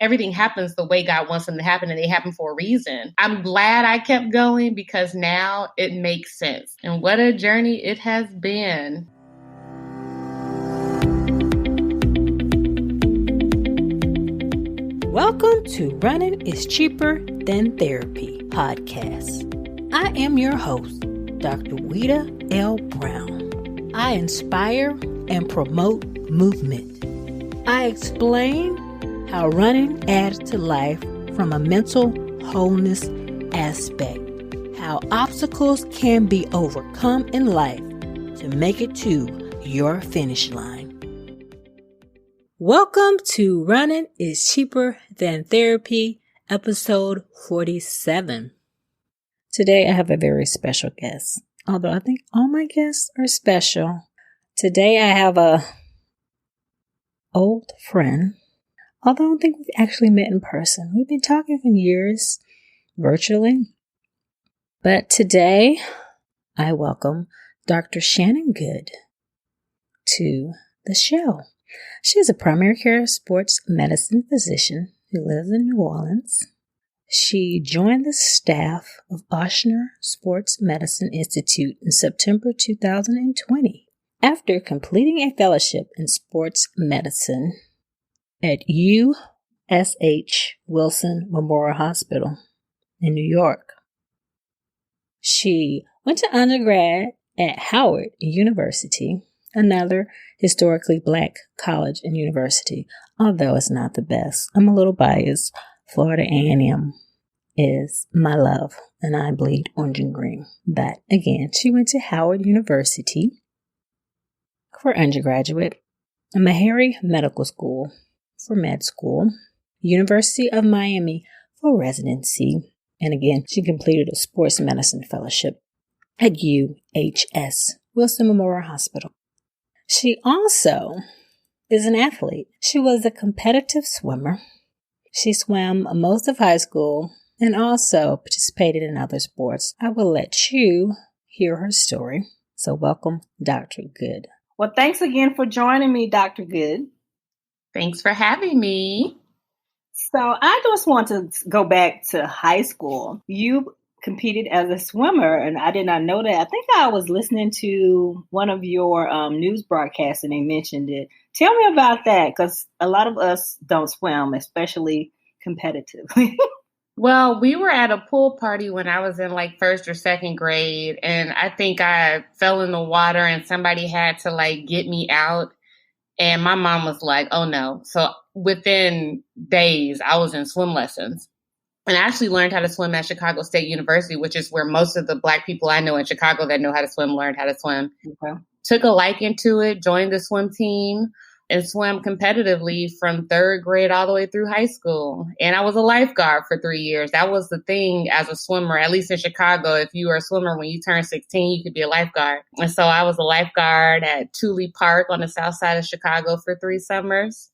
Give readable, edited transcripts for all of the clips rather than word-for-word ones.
everything happens the way God wants them to happen, and they happen for a reason. I'm glad I kept going because now it makes sense. And what a journey it has been. Welcome to Running is Cheaper Than Therapy podcast. I am your host, Dr. Weta L. Brown. I inspire and promote movement. I explain how running adds to life from a mental wholeness aspect, how obstacles can be overcome in life to make it to your finish line. Welcome to Running is Cheaper Than Therapy, episode 47. Today I have a very special guest, although I think all my guests are special. Today I have a old friend, although I don't think we've actually met in person. We've been talking for years, virtually. But today I welcome Dr. Shannon Goode to the show. She is a primary care sports medicine physician who lives in New Orleans. She joined the staff of Ochsner Sports Medicine Institute in September 2020 after completing a fellowship in sports medicine at USH Wilson Memorial Hospital in New York. She went to undergrad at Howard University, another historically Black college and university, although it's not the best. I'm a little biased. Florida A&M is my love, and I bleed orange and green. But again, she went to Howard University for undergraduate, Meharry Medical School for med school, University of Miami for residency, and again, she completed a sports medicine fellowship at UHS Wilson Memorial Hospital. She also is an athlete. She was a competitive swimmer. She swam most of high school and also participated in other sports. I will let you hear her story. So welcome, Dr. Goode. Well, thanks again for joining me, Dr. Goode. Thanks for having me. So I just want to go back to high school. You competed as a swimmer, and I did not know that. I think I was listening to one of your news broadcasts, and they mentioned it. Tell me about that, because a lot of us don't swim, especially competitively. Well, we were at a pool party when I was in like first or second grade, and I think I fell in the water and somebody had to like get me out. And my mom was like, oh no. So within days, I was in swim lessons. And I actually learned how to swim at Chicago State University, which is where most of the Black people I know in Chicago that know how to swim learned how to swim. Okay. Took a liking to it, joined the swim team, and swam competitively from third grade all the way through high school. And I was a lifeguard for 3 years. That was the thing as a swimmer, at least in Chicago. If you were a swimmer, when you turned 16, you could be a lifeguard. And so I was a lifeguard at Thule Park on the south side of Chicago for 3 summers.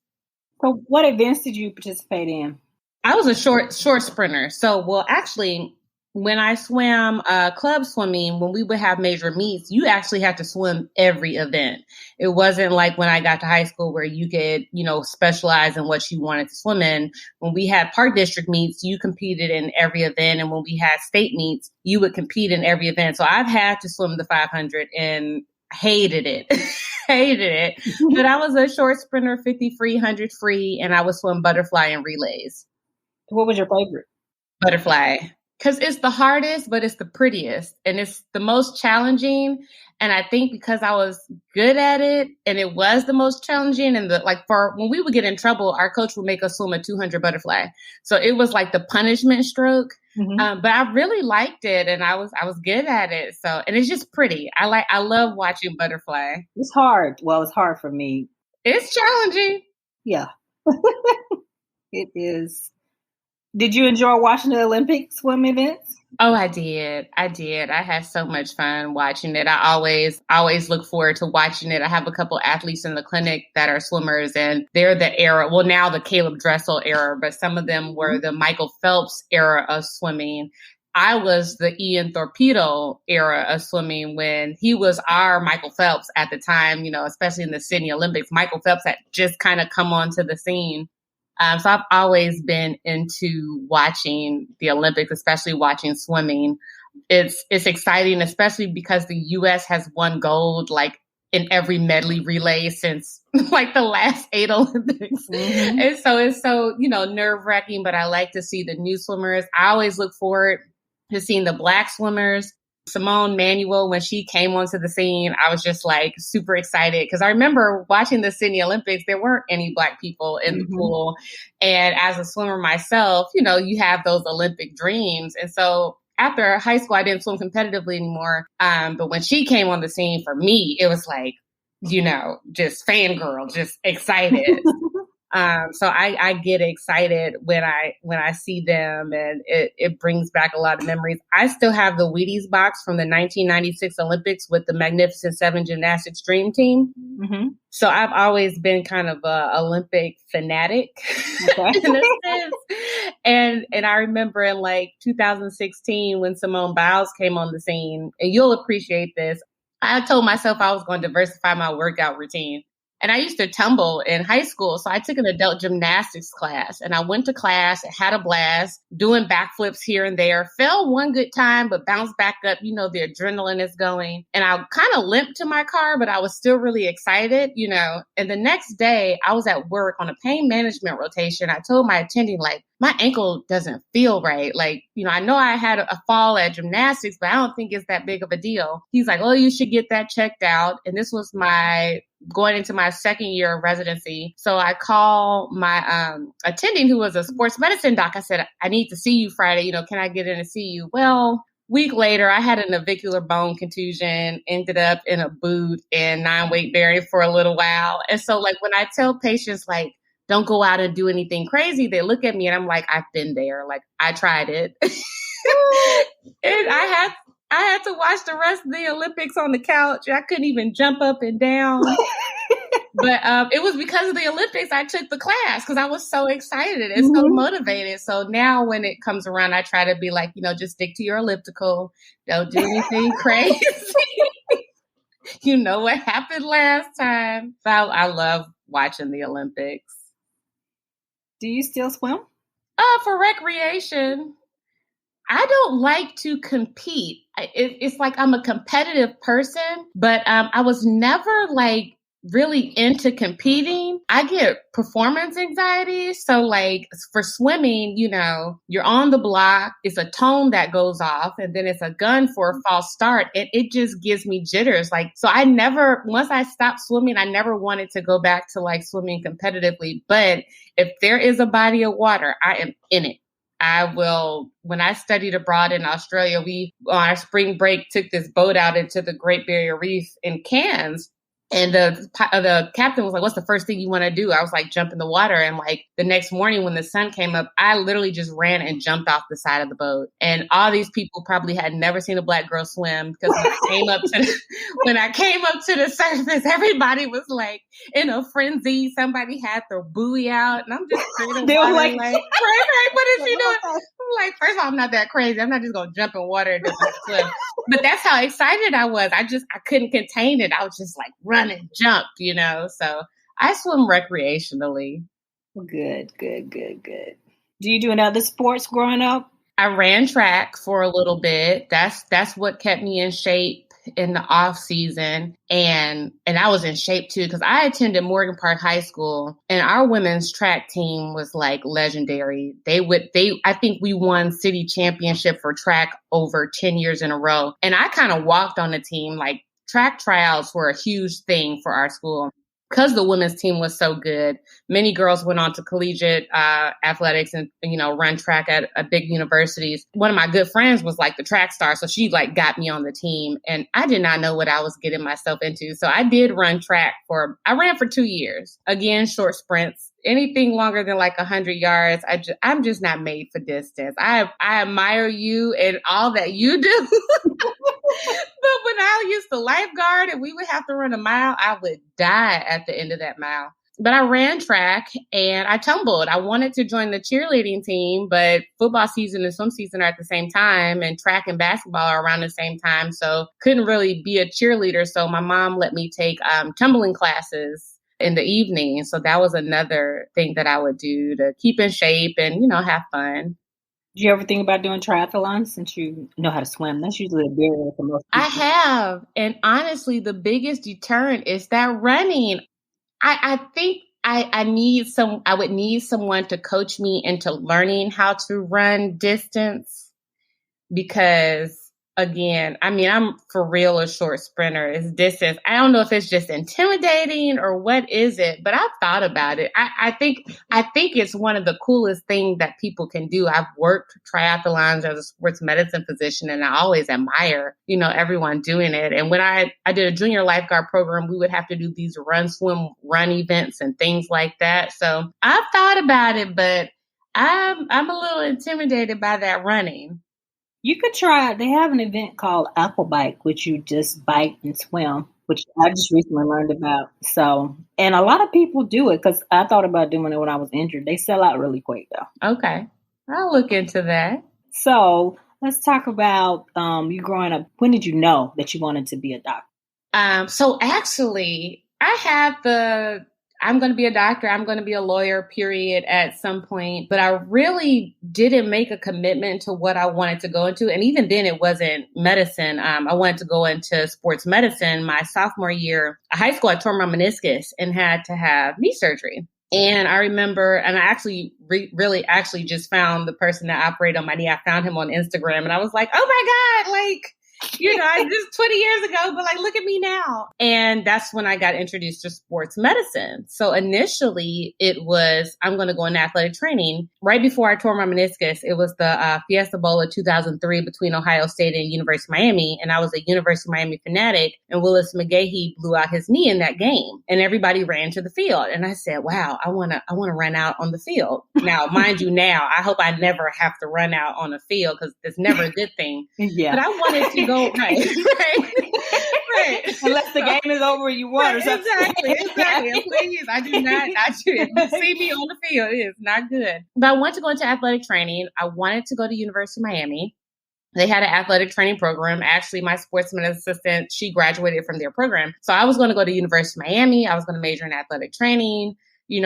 So what events did you participate in? I was a short sprinter. So, well, actually, when I swam club swimming, when we would have major meets, you actually had to swim every event. It wasn't like when I got to high school where you could, specialize in what you wanted to swim in. When we had park district meets, you competed in every event. And when we had state meets, you would compete in every event. So I've had to swim the 500 and hated it. Hated it. But I was a short sprinter, 50 free, 100 free, and I would swim butterfly and relays. What was your favorite? Butterfly. Because it's the hardest, but it's the prettiest. And it's the most challenging. And I think because I was good at it, and it was the most challenging, and for when we would get in trouble, our coach would make us swim a 200 butterfly. So it was like the punishment stroke. Mm-hmm. But I really liked it, and I was good at it. So, and it's just pretty. I love watching butterfly. It's hard. Well, it's hard for me. It's challenging. Yeah, it is. Did you enjoy watching the Olympic swim events? Oh, I did. I had so much fun watching it. I always look forward to watching it. I have a couple athletes in the clinic that are swimmers, and they're the era, well, now the Caleb Dressel era, but some of them were the Michael Phelps era of swimming. I was the Ian Torpedo era of swimming when he was our Michael Phelps at the time, especially in the Sydney Olympics. Michael Phelps had just kind of come onto the scene. So I've always been into watching the Olympics, especially watching swimming. It's exciting, especially because the U.S. has won gold like in every medley relay since like the last 8 Olympics. Mm-hmm. And so it's so, nerve wracking, but I like to see the new swimmers. I always look forward to seeing the Black swimmers. Simone Manuel, when she came onto the scene, I was just like super excited because I remember watching the Sydney Olympics, there weren't any Black people in the pool. And as a swimmer myself, you have those Olympic dreams. And so after high school, I didn't swim competitively anymore. But when she came on the scene for me, it was like, just fangirl, just excited. So I get excited when I see them, and it brings back a lot of memories. I still have the Wheaties box from the 1996 Olympics with the Magnificent Seven gymnastics dream team. Mm-hmm. So I've always been kind of a Olympic fanatic in a sense. And I remember in like 2016 when Simone Biles came on the scene, and you'll appreciate this. I told myself I was going to diversify my workout routine. And I used to tumble in high school. So I took an adult gymnastics class, and I went to class, had a blast, doing backflips here and there, fell one good time, but bounced back up. The adrenaline is going. And I kind of limped to my car, but I was still really excited, And the next day I was at work on a pain management rotation. I told my attending, like, my ankle doesn't feel right. Like, I know I had a fall at gymnastics, but I don't think it's that big of a deal. He's like, oh, you should get that checked out. And this was going into my second year of residency. So I call my attending, who was a sports medicine doc. I said, I need to see you Friday. Can I get in and see you? Well, week later, I had a navicular bone contusion, ended up in a boot and 9-weight bearing for a little while. And so like when I tell patients, like, don't go out and do anything crazy, they look at me and I'm like, I've been there. Like, I tried it. And I had to watch the rest of the Olympics on the couch. I couldn't even jump up and down. But it was because of the Olympics I took the class because I was so excited and so motivated. So now when it comes around, I try to be like, just stick to your elliptical. Don't do anything crazy. You know what happened last time. So I love watching the Olympics. Do you still swim? For recreation. I don't like to compete. It's like I'm a competitive person, but I was never like really into competing. I get performance anxiety. So like for swimming, you're on the block. It's a tone that goes off and then it's a gun for a false start. And it just gives me jitters. Like, so once I stopped swimming, I never wanted to go back to like swimming competitively. But if there is a body of water, I am in it. When I studied abroad in Australia, we, on our spring break, took this boat out into the Great Barrier Reef in Cairns. And the captain was like, what's the first thing you want to do? I was like, jump in the water. And like the next morning when the sun came up, I literally just ran and jumped off the side of the boat. And all these people probably had never seen a Black girl swim because when I came up to the surface, everybody was like in a frenzy. Somebody had their buoy out. And I'm just sitting they were like, right, what is she doing? I'm like, first of all, I'm not that crazy. I'm not just going to jump in water and just swim. But that's how excited I was. I couldn't contain it. I was just like run and jump, So I swim recreationally. Good. Do you do any other sports growing up? I ran track for a little bit. That's what kept me in shape in the off season. And I was in shape too, because I attended Morgan Park High School and our women's track team was like legendary. I think we won city championship for track over 10 years in a row. And I kind of walked on the team. Like track tryouts were a huge thing for our school. Because the women's team was so good, many girls went on to collegiate athletics and, run track at big universities. One of my good friends was like the track star. So she like got me on the team and I did not know what I was getting myself into. So I did run track I ran for 2 years. Again, short sprints. Anything longer than like 100 yards, I'm just not made for distance. I admire you and all that you do. But when I used to lifeguard and we would have to run a mile, I would die at the end of that mile. But I ran track and I tumbled. I wanted to join the cheerleading team, but football season and swim season are at the same time and track and basketball are around the same time. So couldn't really be a cheerleader. So my mom let me take tumbling classes. in the evening. So that was another thing that I would do to keep in shape and, have fun. Did you ever think about doing triathlons since you know how to swim? That's usually a barrier for most people. I have. And honestly, the biggest deterrent is that running. I think I would need someone to coach me into learning how to run distance because, again, I'm for real a short sprinter. It's distance. I don't know if it's just intimidating or what is it, but I've thought about it. I think it's one of the coolest things that people can do. I've worked triathlons as a sports medicine physician, and I always admire, everyone doing it. And when I did a junior lifeguard program, we would have to do these run, swim, run events and things like that. So I've thought about it, but I'm a little intimidated by that running. You could try, they have an event called Aqua Bike, which you just bike and swim, which I just recently learned about. So, and a lot of people do it because I thought about doing it when I was injured. They sell out really quick though. Okay. I'll look into that. So let's talk about you growing up. When did you know that you wanted to be a doctor? So actually, I had I'm going to be a doctor, I'm going to be a lawyer, period, at some point. But I really didn't make a commitment to what I wanted to go into. And even then, it wasn't medicine. I wanted to go into sports medicine. My sophomore year of high school, I tore my meniscus and had to have knee surgery. And I remember, and I actually really just found the person that operated on my knee. I found him on Instagram and I was like, oh my God, this 20 years ago, but look at me now. And that's when I got introduced to sports medicine. So initially it was, I'm going to go into athletic training. Right before I tore my meniscus, it was the Fiesta Bowl of 2003 between Ohio State and University of Miami. And I was a University of Miami fanatic, and Willis McGahee blew out his knee in that game and everybody ran to the field. And I said, wow, I want to run out on the field. Now, mind you, I hope I never have to run out on a field because it's never a good thing. Yeah. But I wanted to go right. Unless the game is over, you won or something. Exactly. Please, I do not. If you see me on the field, it is not good. But I wanted to go into athletic training. I wanted to go to University of Miami. They had an athletic training program. Actually, my sports medicine assistant, she graduated from their program. So I was going to go to University of Miami. I was going to major in athletic training.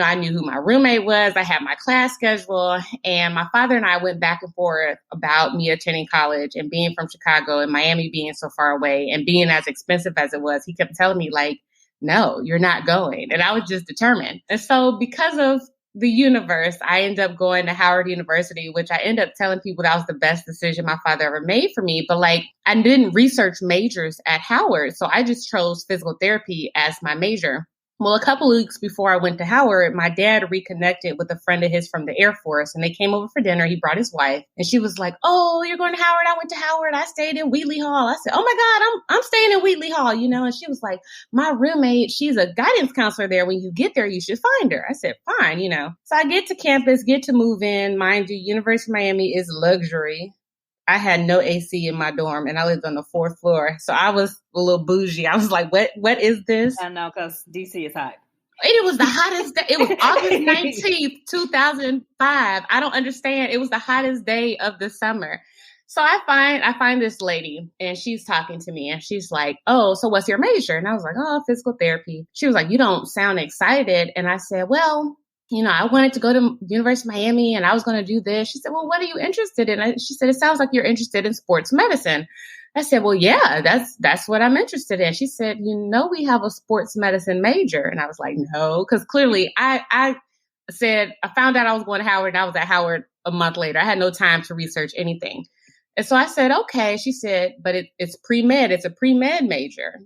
I knew who my roommate was. I had my class schedule, and my father and I went back and forth about me attending college and being from Chicago and Miami being so far away and being as expensive as it was. He kept telling me no, you're not going. And I was just determined. And so because of the universe, I ended up going to Howard University, which I ended up telling people that was the best decision my father ever made for me. But I didn't research majors at Howard. So I just chose physical therapy as my major. Well, a couple of weeks before I went to Howard, my dad reconnected with a friend of his from the Air Force, and they came over for dinner. He brought his wife, and she was like, oh, you're going to Howard? I went to Howard. I stayed in Wheatley Hall. I said, oh my God, I'm staying in Wheatley Hall, and she was like, my roommate, she's a guidance counselor there. When you get there, you should find her. I said, fine, So I get to campus, get to move in. Mind you, University of Miami is luxury. I had no AC in my dorm and I lived on the 4th floor. So I was a little bougie. I was like, what is this? I know, because DC is hot. It was the hottest day. It was August 19th, 2005. I don't understand. It was the hottest day of the summer. So I find this lady and she's talking to me and she's like, oh, so what's your major? And I was like, oh, physical therapy. She was like, you don't sound excited. And I said, well, I wanted to go to University of Miami and I was going to do this. She said, well, what are you interested in? She said, it sounds like you're interested in sports medicine. I said, well, yeah, that's what I'm interested in. She said, we have a sports medicine major. And I was like, no, because clearly I found out I was going to Howard and I was at Howard a month later. I had no time to research anything. And so I said, okay. She said, but it's pre-med. It's a pre-med major,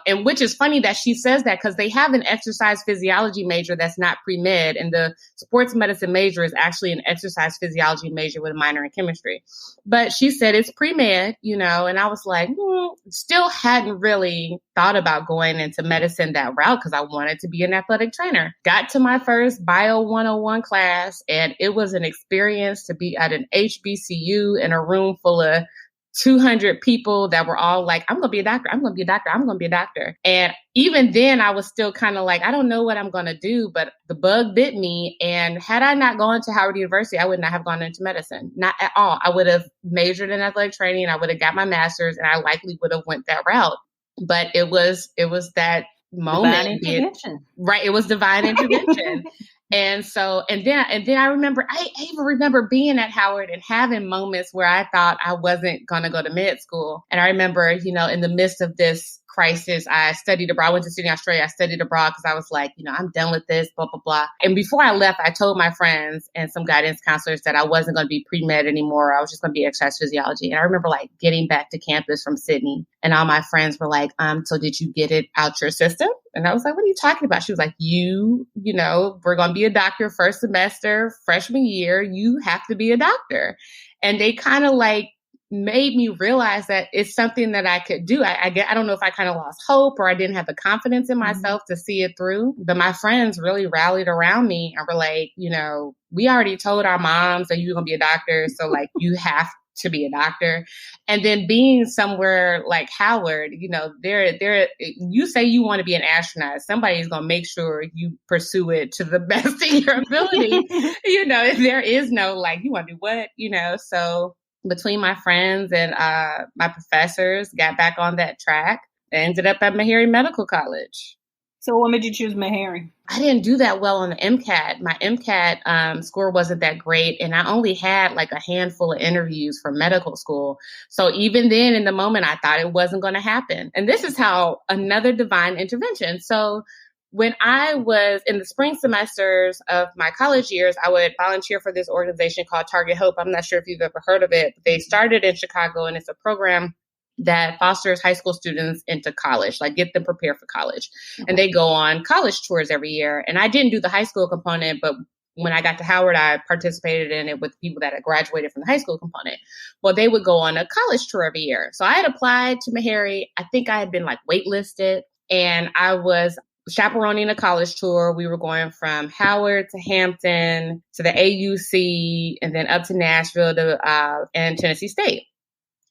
and which is funny that she says that because they have an exercise physiology major that's not pre-med. And the sports medicine major is actually an exercise physiology major with a minor in chemistry. But she said it's pre-med, and I was like, still hadn't really thought about going into medicine that route because I wanted to be an athletic trainer. Got to my first Bio 101 class, and it was an experience to be at an HBCU in a room full of 200 people that were all like, I'm going to be a doctor. I'm going to be a doctor. I'm going to be a doctor. And even then I was still kind of like, I don't know what I'm going to do, but the bug bit me. And had I not gone to Howard University, I would not have gone into medicine. Not at all. I would have majored in athletic training. I would have got my master's and I likely would have went that route. But it was that moment. Divine intervention. Right. It was divine intervention. And then I remember, I even remember being at Howard and having moments where I thought I wasn't going to go to med school. And I remember, in the midst of this crisis, I studied abroad. I went to Sydney, Australia. I studied abroad because I was like, I'm done with this, blah, blah, blah. And before I left, I told my friends and some guidance counselors that I wasn't going to be pre-med anymore. I was just going to be exercise physiology. And I remember getting back to campus from Sydney, and all my friends were like, so did you get it out your system? And I was like, what are you talking about? She was like, we're going to be a doctor first semester, freshman year. You have to be a doctor. And they kind of made me realize that it's something that I could do. I don't know if I kind of lost hope or I didn't have the confidence in myself to see it through. But my friends really rallied around me and were like, we already told our moms that you're going to be a doctor. So you have to be a doctor. And then being somewhere like Howard, you say you want to be an astronaut, somebody's going to make sure you pursue it to the best of your ability. There is no you want to do what, so between my friends and my professors, got back on that track. I ended up at Meharry Medical College. So what made you choose Meharry? I didn't do that well on the MCAT. My MCAT score wasn't that great, and I only had a handful of interviews for medical school. So even then, in the moment, I thought it wasn't going to happen. And this is how another divine intervention. So when I was in the spring semesters of my college years, I would volunteer for this organization called Target Hope. I'm not sure if you've ever heard of it. They started in Chicago, and it's a program that fosters high school students into college, get them prepared for college. Okay. And they go on college tours every year. And I didn't do the high school component, but when I got to Howard, I participated in it with people that had graduated from the high school component. Well, they would go on a college tour every year. So I had applied to Meharry. I think I had been waitlisted, and I was chaperoning a college tour. We were going from Howard to Hampton to the AUC and then up to Nashville and Tennessee State.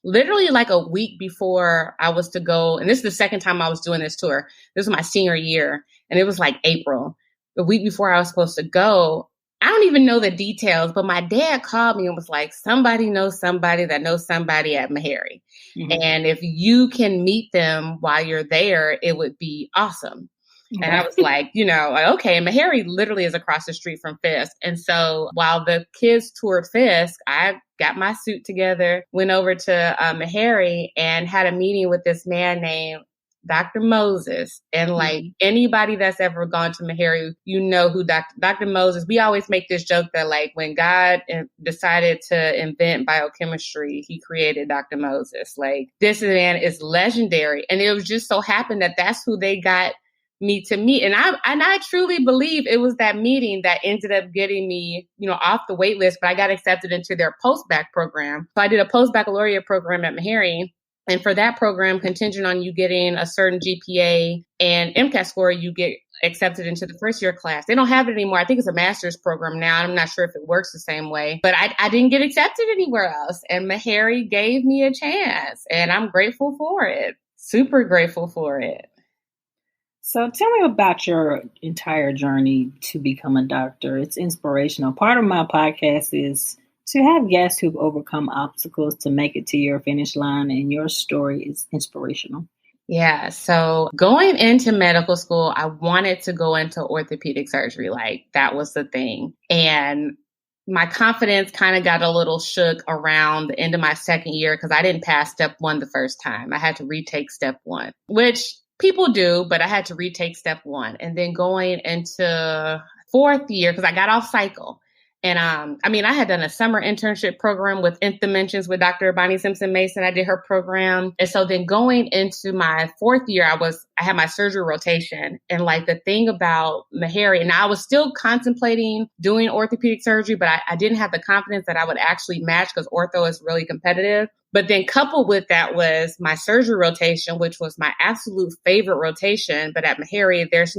Literally a week before I was to go, and this is the second time I was doing this tour. This was my senior year, and it was April. The week before I was supposed to go, I don't even know the details, but my dad called me and was like, somebody knows somebody that knows somebody at Meharry. Mm-hmm. And if you can meet them while you're there, it would be awesome. And I was like, okay. And Meharry literally is across the street from Fisk. And so while the kids toured Fisk, I got my suit together, went over to Meharry and had a meeting with this man named Dr. Moses. And anybody that's ever gone to Meharry, who Dr. Moses, we always make this joke that when God decided to invent biochemistry, he created Dr. Moses. This man is legendary. And it was just so happened that that's who they got me to meet. And I truly believe it was that meeting that ended up getting me, off the wait list, but I got accepted into their post-bac program. So I did a post-baccalaureate program at Meharry. And for that program, contingent on you getting a certain GPA and MCAT score, you get accepted into the first year class. They don't have it anymore. I think it's a master's program now. I'm not sure if it works the same way, but I didn't get accepted anywhere else. And Meharry gave me a chance, and I'm grateful for it. Super grateful for it. So tell me about your entire journey to become a doctor. It's inspirational. Part of my podcast is to have guests who've overcome obstacles to make it to your finish line, and your story is inspirational. Yeah. So going into medical school, I wanted to go into orthopedic surgery. That was the thing. And my confidence kind of got a little shook around the end of my second year because I didn't pass step 1 the first time. I had to retake step 1, which people do, but I had to retake step 1. And then going into 4th year, because I got off cycle. And I had done a summer internship program with Nth Dimensions with Dr. Bonnie Simpson Mason. I did her program. And so then going into my 4th year, I had my surgery rotation. And the thing about Meharry, and I was still contemplating doing orthopedic surgery, but I didn't have the confidence that I would actually match because ortho is really competitive. But then coupled with that was my surgery rotation, which was my absolute favorite rotation. But at Meharry, there's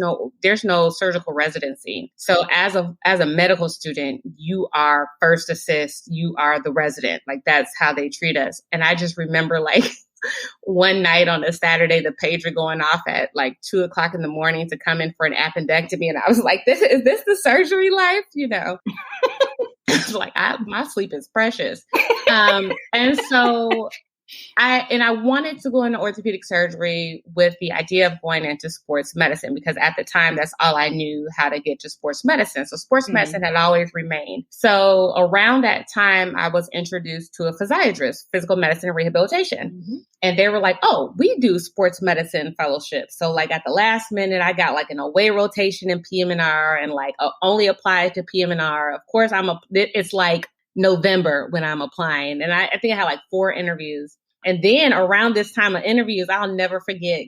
no surgical residency. So as a medical student, you are first assist, you are the resident. That's how they treat us. And I just remember one night on a Saturday, the pager going off at 2:00 in the morning to come in for an appendectomy. And I was like, is this the surgery life? My sleep is precious. And so I wanted to go into orthopedic surgery with the idea of going into sports medicine because at the time, that's all I knew how to get to sports medicine. So sports medicine had always remained. So around that time, I was introduced to a physiatrist, physical medicine and rehabilitation. And they were like, oh, we do sports medicine fellowship. So like at the last minute, I got like an away rotation in PM&R and like only applied to PM&R. Of course, it's like November when I'm applying. And I think I had like 4 interviews. And then around this time of interviews, I'll never forget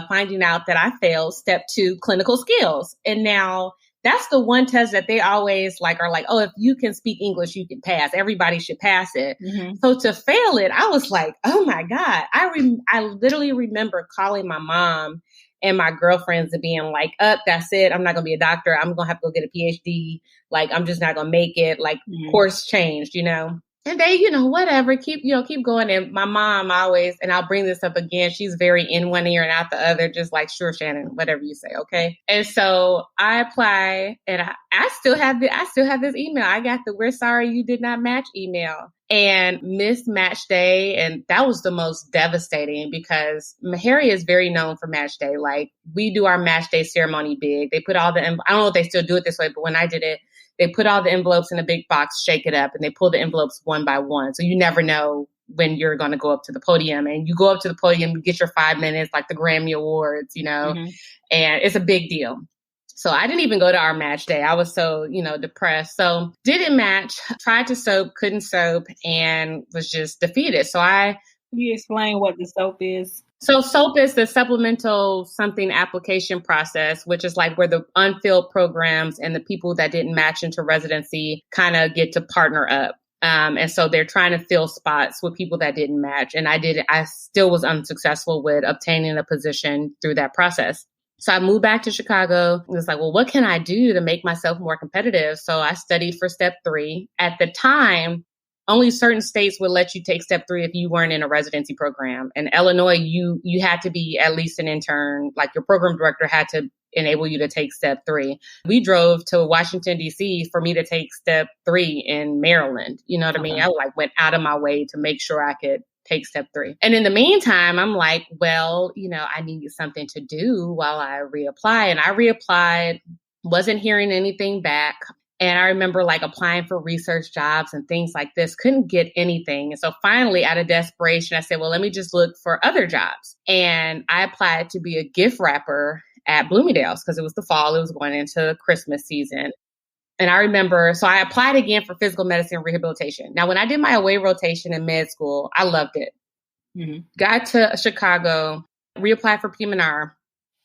finding out that I failed step 2 clinical skills. And now that's the one test that they always are like, oh, if you can speak English, you can pass. Everybody should pass it. So to fail it, I was like, oh my God. I literally remember calling my mom and my girlfriends and being like, that's it. I'm not going to be a doctor. I'm going to have to go get a PhD. Like, I'm just not going to make it. Like, course changed, And they, whatever, keep going. And my mom always, and I'll bring this up again, she's very in one ear and out the other, just like, sure, Shannon, whatever you say, okay? And so I apply, and I still have this email. I got the "we're sorry you did not match" email, and missed match day, and that was the most devastating because Meharry is very known for match day. Like, we do our match day ceremony big. They put all I don't know if they still do it this way, but when I did it, they put all the envelopes in a big box, shake it up, and they pull the envelopes one by one. So you never know when you're going to go up to the podium. And you go up to the podium, you get your 5 minutes, like the Grammy Awards, and it's a big deal. So I didn't even go to our match day. I was so, depressed. So didn't match, tried to soap, couldn't soap, and was just defeated. So Can you explain what the soap is? So SOAP is the supplemental something application process, which is like where the unfilled programs and the people that didn't match into residency kind of get to partner up. And so they're trying to fill spots with people that didn't match. And I still was unsuccessful with obtaining a position through that process. So I moved back to Chicago. It was like, well, what can I do to make myself more competitive? So I studied for step 3. At the time, only certain states would let you take step 3 if you weren't in a residency program. In Illinois, you had to be at least an intern. Like, your program director had to enable you to take step 3. We drove to Washington, D.C. for me to take step 3 in Maryland. You know what I mean? I went out of my way to make sure I could take step 3. And in the meantime, I'm like, well, I need something to do while I reapply. And I reapplied, wasn't hearing anything back. And I remember applying for research jobs and things like this, couldn't get anything. And so finally, out of desperation, I said, well, let me just look for other jobs. And I applied to be a gift wrapper at Bloomingdale's because it was the fall. It was going into Christmas season. And I remember, so I applied again for physical medicine and rehabilitation. Now, when I did my away rotation in med school, I loved it. Got to Chicago, reapplied for PM&R.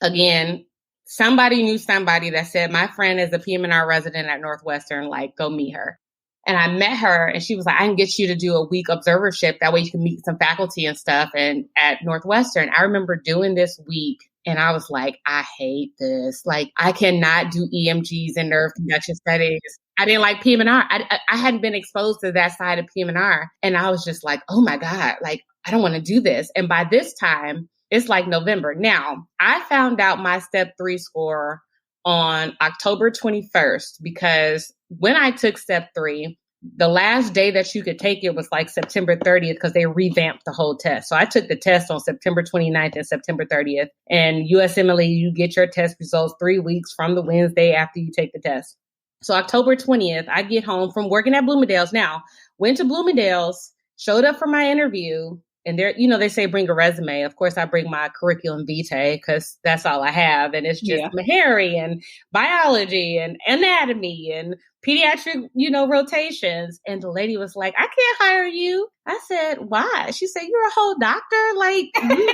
Again, somebody knew somebody that said, my friend is a PM&R resident at Northwestern, go meet her. And I met her and she was like, I can get you to do a week observership. That way you can meet some faculty and stuff. And at Northwestern, I remember doing this week and I was like, I hate this. I cannot do EMGs and nerve conduction studies. I didn't like PM&R. I hadn't been exposed to that side of PM&R. And I was just like, oh my God, I don't want to do this. And by this time, it's November. Now, I found out my step 3 score on October 21st because when I took step 3, the last day that you could take it was September 30th because they revamped the whole test. So I took the test on September 29th and September 30th. And USMLE, you get your test results 3 weeks from the Wednesday after you take the test. So October 20th, I get home from working at Bloomingdale's. Now, went to Bloomingdale's, showed up for my interview. And they say bring a resume. Of course, I bring my curriculum vitae because that's all I have. And it's just Meharry and biology and anatomy and pediatric, rotations. And the lady was like, I can't hire you. I said, why? She said, you're a whole doctor.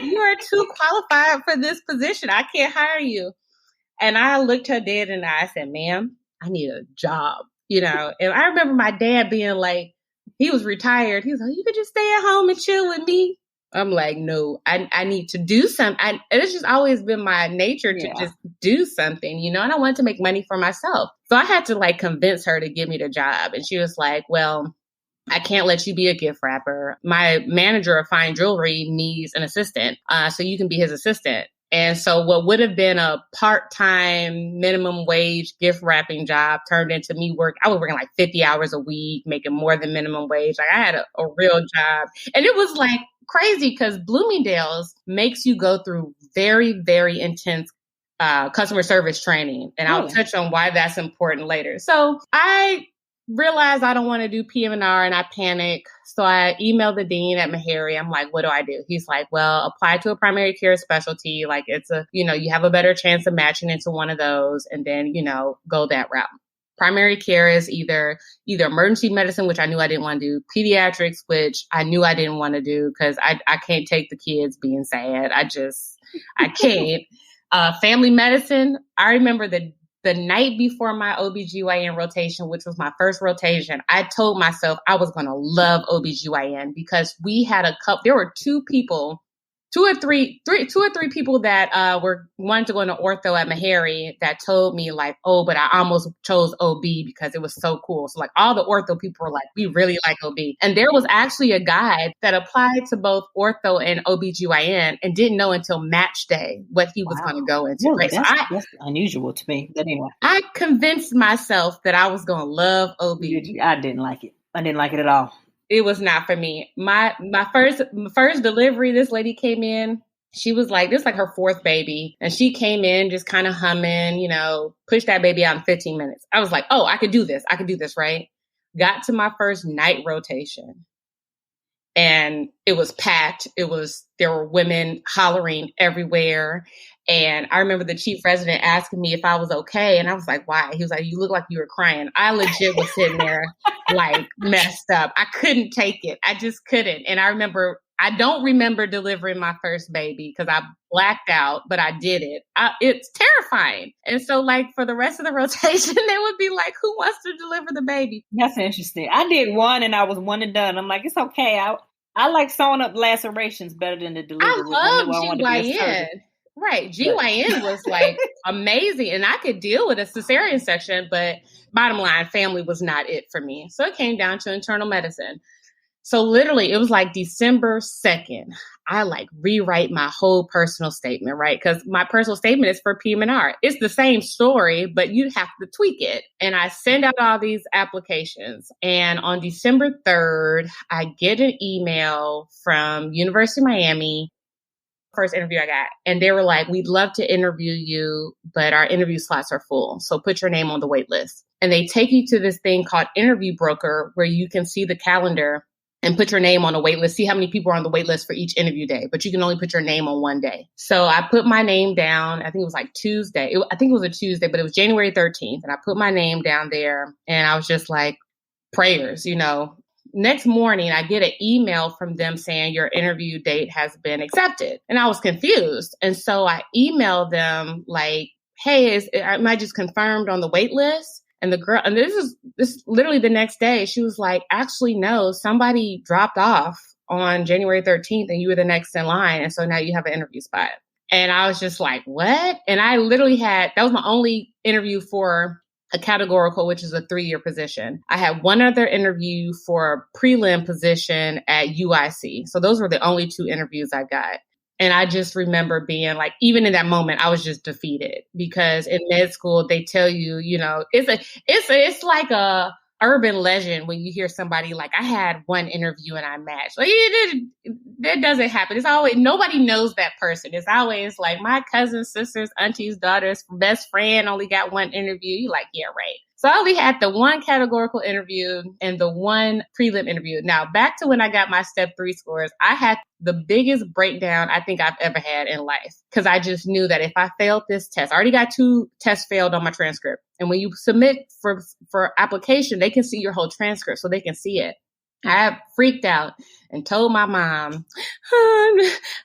You are too qualified for this position. I can't hire you. And I looked her dead in the eye. I said, ma'am, I need a job, And I remember my dad being like, he was retired. He was like, you could just stay at home and chill with me. I'm like, no, I need to do something. It's just always been my nature to just do something, and I wanted to make money for myself. So I had to convince her to give me the job. And she was like, well, I can't let you be a gift wrapper. My manager of fine jewelry needs an assistant. So you can be his assistant. And so what would have been a part-time minimum wage gift wrapping job turned into me I was working 50 hours a week, making more than minimum wage. I had a real job. And it was crazy because Bloomingdale's makes you go through very, very intense customer service training. And I'll touch on why that's important later. So I realized I don't want to do PM&R and I panic. So I emailed the dean at Meharry. I'm like, what do I do? He's like, well, apply to a primary care specialty. Like it's you have a better chance of matching into one of those and then, go that route. Primary care is either emergency medicine, which I knew I didn't want to do, pediatrics, which I knew I didn't want to do because I can't take the kids being sad. I can't. Family medicine, I remember the night before my OBGYN rotation, which was my first rotation, I told myself I was going to love OBGYN because we had there were two or three people that were wanting to go into ortho at Meharry that told me like, oh, but I almost chose OB because it was so cool. So like all the ortho people were like, we really like OB. And there was actually a guy that applied to both ortho and OBGYN and didn't know until match day what he was going to go into. Really? That's unusual to me. But anyway. I convinced myself that I was going to love OB. I didn't like it. I didn't like it at all. It was not for me. My first delivery, this lady came in. She was like, this is like her fourth baby. And she came in just kind of humming, pushed that baby out in 15 minutes. I was like, oh, I could do this. I could do this, right? Got to my first night rotation. And it was packed. There were women hollering everywhere. And I remember the chief resident asking me if I was okay. And I was like, why? He was like, you look like you were crying. I legit was sitting there like messed up. I couldn't take it. I just couldn't. And I don't remember delivering my first baby because I blacked out, but I did it. It's terrifying. And so like for the rest of the rotation, they would be like, who wants to deliver the baby? That's interesting. I did one and I was one and done. I'm like, it's okay. I like sewing up lacerations better than the delivery. I love GYN. Right. GYN was like amazing. And I could deal with a cesarean section, but bottom line, family was not it for me. So it came down to internal medicine. So literally it was like December 2nd. I like rewrite my whole personal statement, right? Because my personal statement is for PM&R. It's the same story, but you have to tweak it. And I send out all these applications. And on December 3rd, I get an email from University of Miami. First interview I got. And they were like, we'd love to interview you, but our interview slots are full. So put your name on the wait list. And they take you to this thing called Interview Broker where you can see the calendar and put your name on a wait list, see how many people are on the wait list for each interview day, but you can only put your name on one day. So I put my name down. I think it was like Tuesday. I think it was a Tuesday, but it was January 13th. And I put my name down there and I was just like, prayers, Next morning, I get an email from them saying your interview date has been accepted. And I was confused. And so I emailed them like, hey, am I just confirmed on the wait list? And the girl, and this literally the next day, she was like, actually, no, somebody dropped off on January 13th and you were the next in line. And so now you have an interview spot. And I was just like, what? And I literally that was my only interview for a categorical, which is a 3-year position. I had one other interview for a prelim position at UIC. So those were the only 2 interviews I got. And I just remember being like, even in that moment, I was just defeated because in med school, they tell you, it's like a urban legend when you hear somebody like, I had one interview and I matched. Like, that doesn't happen. It's always, nobody knows that person. It's always like my cousins, sisters, aunties, daughters, best friend only got one interview. You like, yeah, right. So I only had the one categorical interview and the one prelim interview. Now, back to when I got my step 3 scores, I had the biggest breakdown I think I've ever had in life because I just knew that if I failed this test, I already got 2 tests failed on my transcript. And when you submit for application, they can see your whole transcript so they can see it. I freaked out and told my mom,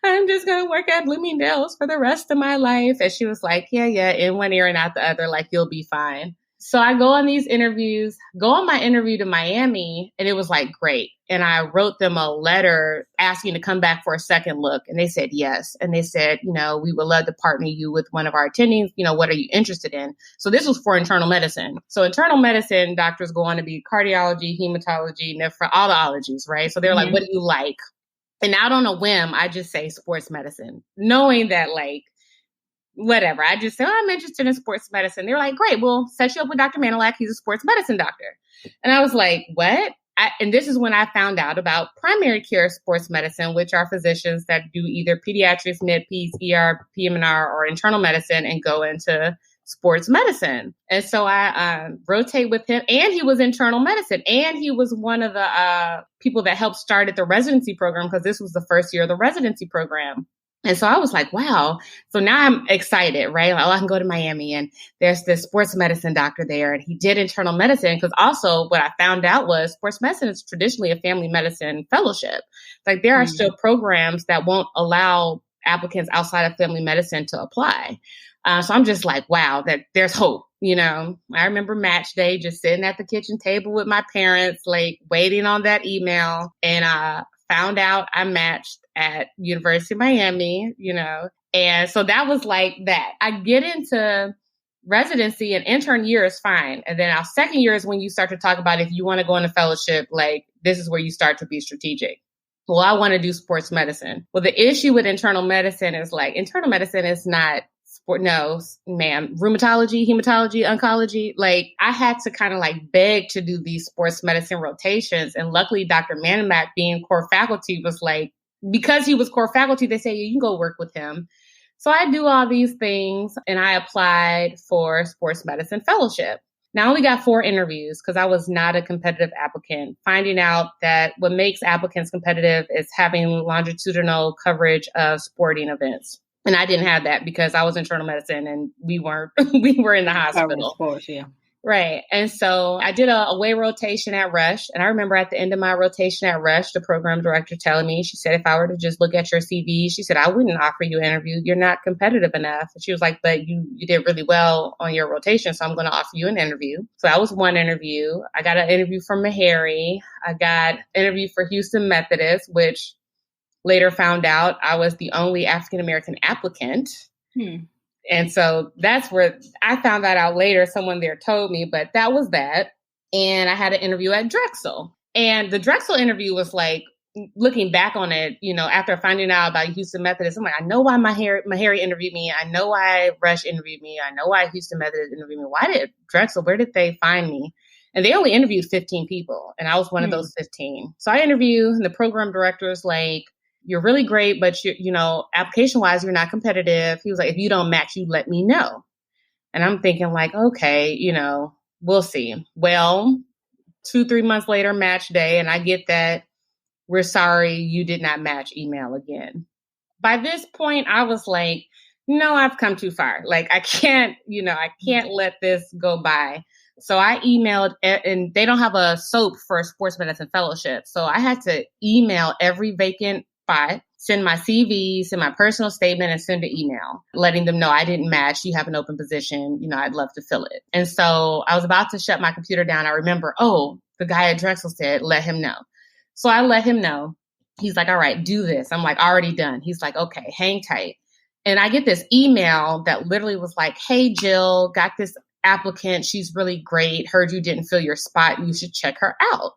I'm just going to work at Bloomingdale's for the rest of my life. And she was like, yeah, in one ear and out the other, like you'll be fine. So I go on these interviews, go on my interview to Miami, and it was like, great. And I wrote them a letter asking to come back for a second look. And they said yes. And they said, we would love to partner you with one of our attendings. What are you interested in? So this was for internal medicine. So internal medicine doctors go on to be cardiology, hematology, all the ologies, right? So they're like, what do you like? And out on a whim, I just say sports medicine, knowing that like, whatever. I just said, I'm interested in sports medicine. They're like, great, we'll set you up with Dr. Manilak. He's a sports medicine doctor. And I was like, what? and this is when I found out about primary care sports medicine, which are physicians that do either pediatrics, med-peds, ER, PM&R, or internal medicine and go into sports medicine. And so I rotate with him, and he was internal medicine, and he was one of the people that helped started the residency program, because this was the first year of the residency program. And so I was like, wow. So now I'm excited, right? Like, oh, I can go to Miami, and there's this sports medicine doctor there, and he did internal medicine. Because also what I found out was sports medicine is traditionally a family medicine fellowship. Like, there are still programs that won't allow applicants outside of family medicine to apply. So I'm just like, wow, that there's hope. You know, I remember match day, just sitting at the kitchen table with my parents, like waiting on that email, and found out I matched at University of Miami, you know. And so that was like that. I get into residency, and intern year is fine. And then our second year is when you start to talk about, if you want to go into fellowship, like this is where you start to be strategic. Well, I want to do sports medicine. Well, the issue with internal medicine is like, internal medicine is not sport. No, ma'am. Rheumatology, hematology, oncology. Like, I had to kind of like beg to do these sports medicine rotations. And luckily, Dr. Manimac, being core faculty, was like, because he was core faculty, they say, you can go work with him. So I do all these things, and I applied for sports medicine fellowship. Now, I only got 4 interviews because I was not a competitive applicant, finding out that what makes applicants competitive is having longitudinal coverage of sporting events. And I didn't have that because I was internal medicine, and we were in the hospital. Sports, yeah. Right. And so I did a away rotation at Rush. And I remember at the end of my rotation at Rush, the program director telling me, she said, if I were to just look at your CV, she said, I wouldn't offer you an interview. You're not competitive enough. And she was like, but you did really well on your rotation, so I'm going to offer you an interview. So that was one interview. I got an interview for Meharry. I got an interview for Houston Methodist, which later found out I was the only African-American applicant. And so that's where I found that out later. Someone there told me, but that was that. And I had an interview at Drexel. And the Drexel interview was like, looking back on it, you know, after finding out about Houston Methodist, I'm like, I know why Meharry interviewed me. I know why Rush interviewed me. I know why Houston Methodist interviewed me. Why did Drexel, where did they find me? And they only interviewed 15 people. And I was one of those 15. So I interviewed, and the program director was like, you're really great, but you know, application wise, you're not competitive. He was like, if you don't match, you let me know. And I'm thinking like, okay, you know, we'll see. Well, 2-3 months later, match day. And I get that, we're sorry, you did not match email again. By this point, I was like, no, I've come too far. Like, I can't let this go by. So I emailed, and they don't have a SOAP for sports medicine fellowship. So I had to email every vacant spot, send my CV, send my personal statement, and send an email letting them know I didn't match. You have an open position. You know, I'd love to fill it. And so I was about to shut my computer down. I remember, the guy at Drexel said, let him know. So I let him know. He's like, all right, do this. I'm like, already done. He's like, okay, hang tight. And I get this email that literally was like, hey, Jill, got this applicant. She's really great. Heard you didn't fill your spot. You should check her out.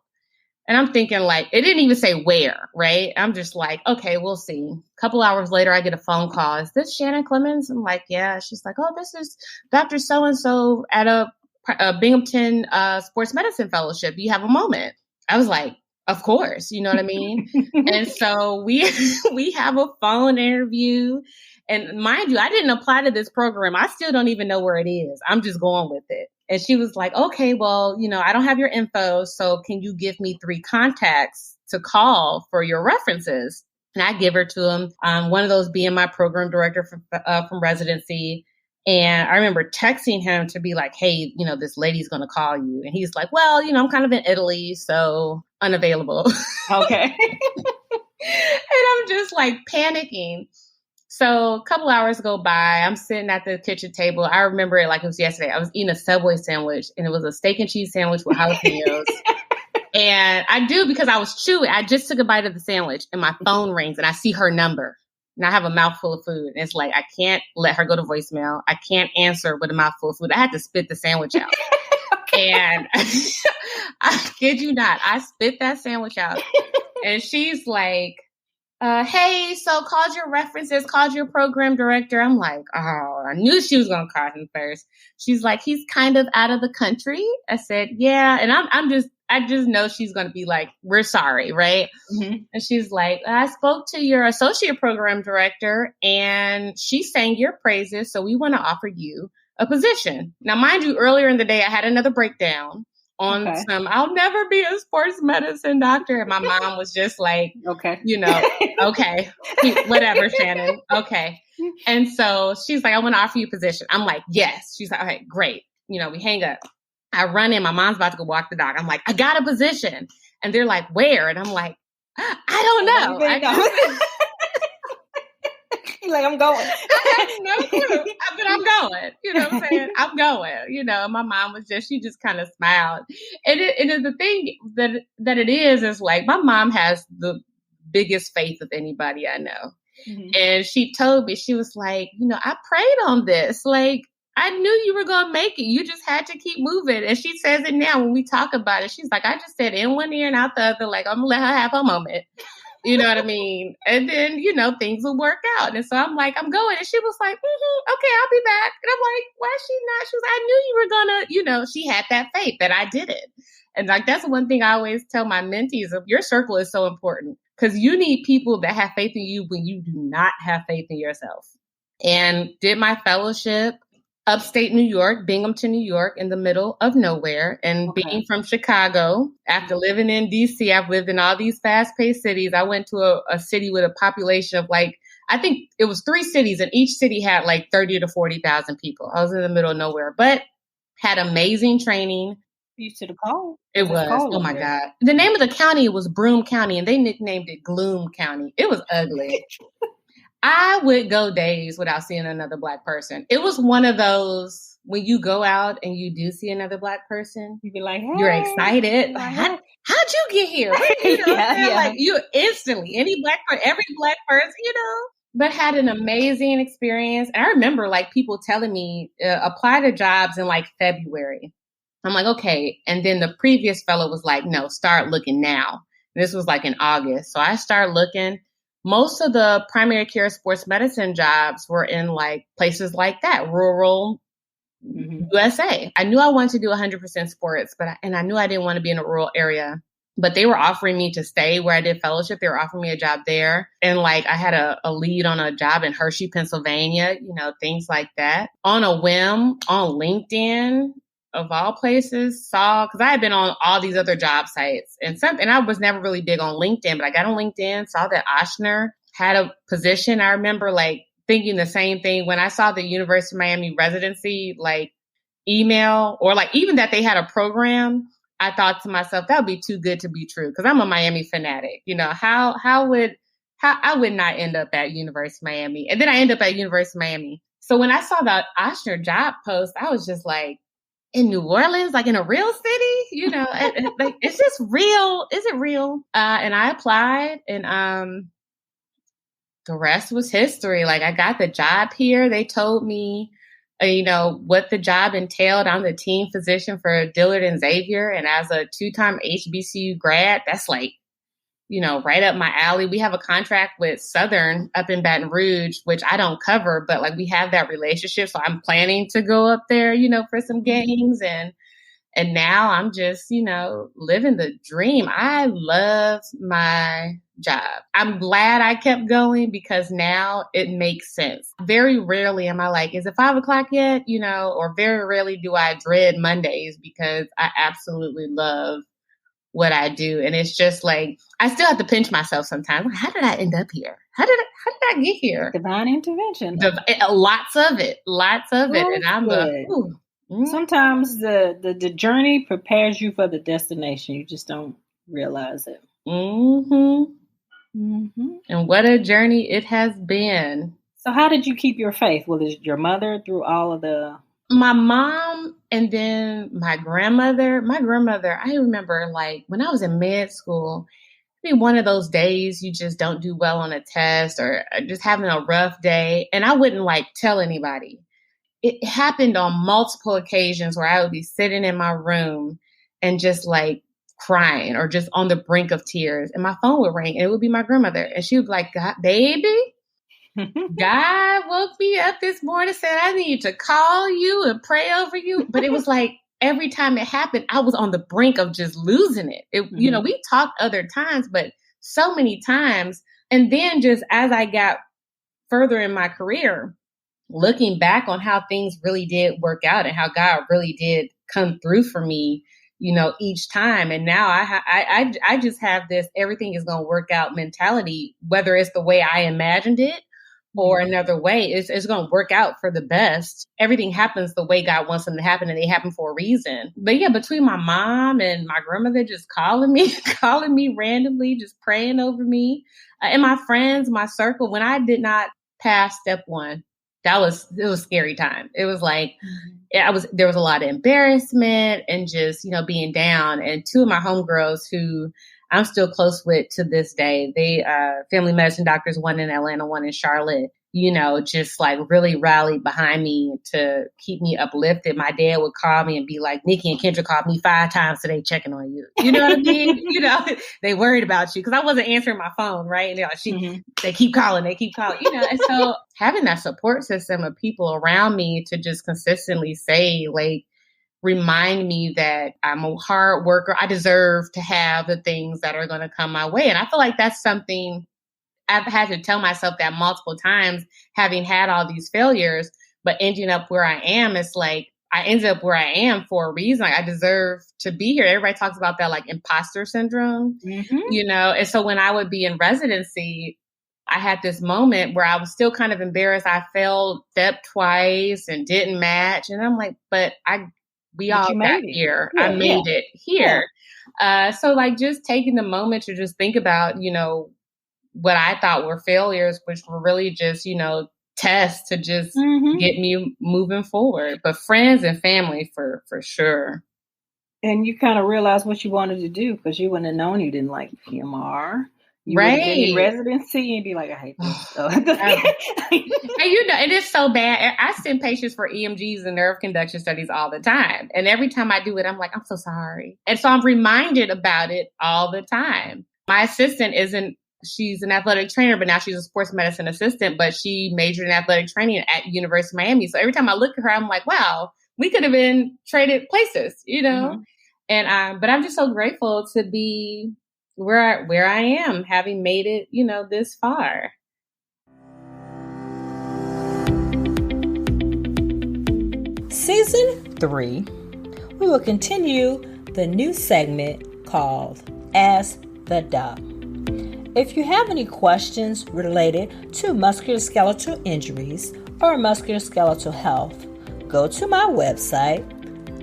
And I'm thinking like, it didn't even say where, right? I'm just like, okay, we'll see. A couple hours later, I get a phone call. Is this Shannon Clemens? I'm like, yeah. She's like, oh, this is Dr. So-and-so at a Binghamton Sports Medicine Fellowship. You have a moment. I was like, of course, you know what I mean? And so we have a phone interview. And mind you, I didn't apply to this program. I still don't even know where it is. I'm just going with it. And she was like, okay, well, you know, I don't have your info. So can you give me 3 contacts to call for your references? And I give her to him. One of those being my program director from residency. And I remember texting him to be like, hey, you know, this lady's going to call you. And he's like, well, you know, I'm kind of in Italy, so unavailable. Okay. And I'm just like panicking. So a couple hours go by. I'm sitting at the kitchen table. I remember it like it was yesterday. I was eating a Subway sandwich, and it was a steak and cheese sandwich with jalapenos. And I do, because I was chewing. I just took a bite of the sandwich, and my phone rings, and I see her number. And I have a mouthful of food. And it's like, I can't let her go to voicemail. I can't answer with a mouthful of food. I had to spit the sandwich out. And I kid you not, I spit that sandwich out. And she's like, hey, so called your references, called your program director. I'm like, oh, I knew she was going to call him first. She's like, he's kind of out of the country. I said, yeah. And I just know she's going to be like, we're sorry, right? Mm-hmm. And she's like, I spoke to your associate program director and she sang your praises. So we want to offer you a position. Now, mind you, earlier in the day, I had another breakdown on I'll never be a sports medicine doctor. And my mom was just like, okay, okay, whatever, Shannon. Okay. And so she's like, I want to offer you a position. I'm like, yes. She's like, okay, great. We hang up. I run in. My mom's about to go walk the dog. I'm like, I got a position. And they're like, where? And I'm like, I don't know. You're like, I'm going. I have no clue, but I'm going. You know what I'm saying? I'm going. My mom was she just kind of smiled. And the thing that it is like my mom has the biggest faith of anybody I know. Mm-hmm. And she told me, she was like, I prayed on this. Like, I knew you were going to make it. You just had to keep moving. And she says it now when we talk about it. She's like, I just said in one ear and out the other, like, I'm going to let her have her moment. You know what I mean? And then, things will work out. And so I'm like, I'm going. And she was like, okay, I'll be back. And I'm like, why is she not? She was like, I knew you were going to, she had that faith that I did it. And like, that's one thing I always tell my mentees, your circle is so important because you need people that have faith in you when you do not have faith in yourself. And did my fellowship upstate New York, Binghamton, New York, in the middle of nowhere. And being from Chicago, after living in DC, I've lived in all these fast-paced cities. I went to a city with a population of I think it was 3 cities, and each city had 30 to 40,000 people. I was in the middle of nowhere, but had amazing training. Used to the cold. It was. Oh my God. The name of the county was Broome County, and they nicknamed it Gloom County. It was ugly. I would go days without seeing another Black person. It was one of those when you go out and you do see another Black person, you be like, hey, you're excited. Like, how'd you get here? Like you instantly, every Black person, but had an amazing experience. And I remember people telling me apply to jobs in February. I'm like, okay. And then the previous fellow was like, no, start looking now. And this was in August. So I started looking. Most of the primary care sports medicine jobs were in places like that, rural USA. I knew I wanted to do 100% sports, and I knew I didn't want to be in a rural area, but they were offering me to stay where I did fellowship. They were offering me a job there. And I had a lead on a job in Hershey, Pennsylvania, things like that. On a whim on LinkedIn, of all places, because I had been on all these other job sites and I was never really big on LinkedIn, but I got on LinkedIn, saw that Ochsner had a position. I remember thinking the same thing when I saw the University of Miami residency, email or even that they had a program. I thought to myself, that would be too good to be true. Cause I'm a Miami fanatic. How I would not end up at University of Miami. And then I end up at University of Miami. So when I saw that Ochsner job post, I was just like, in New Orleans, in a real city, it's just real. Is it real? And I applied and, the rest was history. I got the job here. They told me, what the job entailed. I'm the team physician for Dillard and Xavier. And as a 2-time HBCU grad, that's right up my alley. We have a contract with Southern up in Baton Rouge, which I don't cover, but we have that relationship. So I'm planning to go up there, for some games. And now I'm just, living the dream. I love my job. I'm glad I kept going because now it makes sense. Very rarely am I is it 5 o'clock yet? Or very rarely do I dread Mondays because I absolutely love what I do. And it's just I still have to pinch myself sometimes. How did I end up here? How did I get here? Divine intervention. Lots of it. And I'm sometimes the journey prepares you for the destination. You just don't realize it. Mm-hmm. Mm-hmm. And what a journey it has been. So how did you keep your faith? Was it your mother through all of the... My mom and then my grandmother. My grandmother, I remember when I was in med school, it'd be one of those days you just don't do well on a test or just having a rough day. And I wouldn't tell anybody. It happened on multiple occasions where I would be sitting in my room and just crying or just on the brink of tears. And my phone would ring and it would be my grandmother. And she would be like, God, baby, God woke me up this morning, said I need to call you and pray over you. But it was every time it happened, I was on the brink of just losing it. You know, we talked other times, but so many times. And then just as I got further in my career, looking back on how things really did work out and how God really did come through for me, you know, each time. And now I just have this everything is going to work out mentality, whether it's the way I imagined it or another way, it's going to work out for the best. Everything happens the way God wants them to happen, and they happen for a reason. But yeah, between my mom and my grandmother just calling me randomly, just praying over me, and my friends, my circle, when I did not pass step 1, it was a scary time. It was like, there was a lot of embarrassment and just, you know, being down. And 2 of my homegirls who I'm still close with to this day, they, family medicine doctors, one in Atlanta, one in Charlotte, you know, just like really rallied behind me to keep me uplifted. My dad would call me and be like, Nikki and Kendra called me 5 times today checking on you. You know what I mean? You know, they worried about you because I wasn't answering my phone, right? And they're like, they keep calling, you know. And so having that support system of people around me to just consistently say, like, remind me that I'm a hard worker. I deserve to have the things that are going to come my way. And I feel like that's something I've had to tell myself that multiple times, having had all these failures, but ending up where I am. It's like, I ended up where I am for a reason. Like, I deserve to be here. Everybody talks about that, like, imposter syndrome, you know? And so when I would be in residency, I had this moment where I was still kind of embarrassed. I failed step twice and didn't match. And I'm like, but we all got here. Yeah, I made it here. Yeah. So like just taking the moment to just think about, you know, what I thought were failures, which were really just, you know, tests to just get me moving forward. But friends and family for sure. And you kind of realize what you wanted to do because you wouldn't have known you didn't like PMR. You right. would have been in residency and be like, I hate this. And you know, it is so bad. I send patients for EMGs and nerve conduction studies all the time. And every time I do it, I'm like, I'm so sorry. And so I'm reminded about it all the time. My assistant she's an athletic trainer, but now she's a sports medicine assistant, but she majored in athletic training at University of Miami. So every time I look at her, I'm like, wow, we could have been traded places, you know? And, but I'm just so grateful to be where I am, having made it, you know, this far. Season 3, we will continue the new segment called Ask the Doc. If you have any questions related to musculoskeletal injuries or musculoskeletal health, go to my website,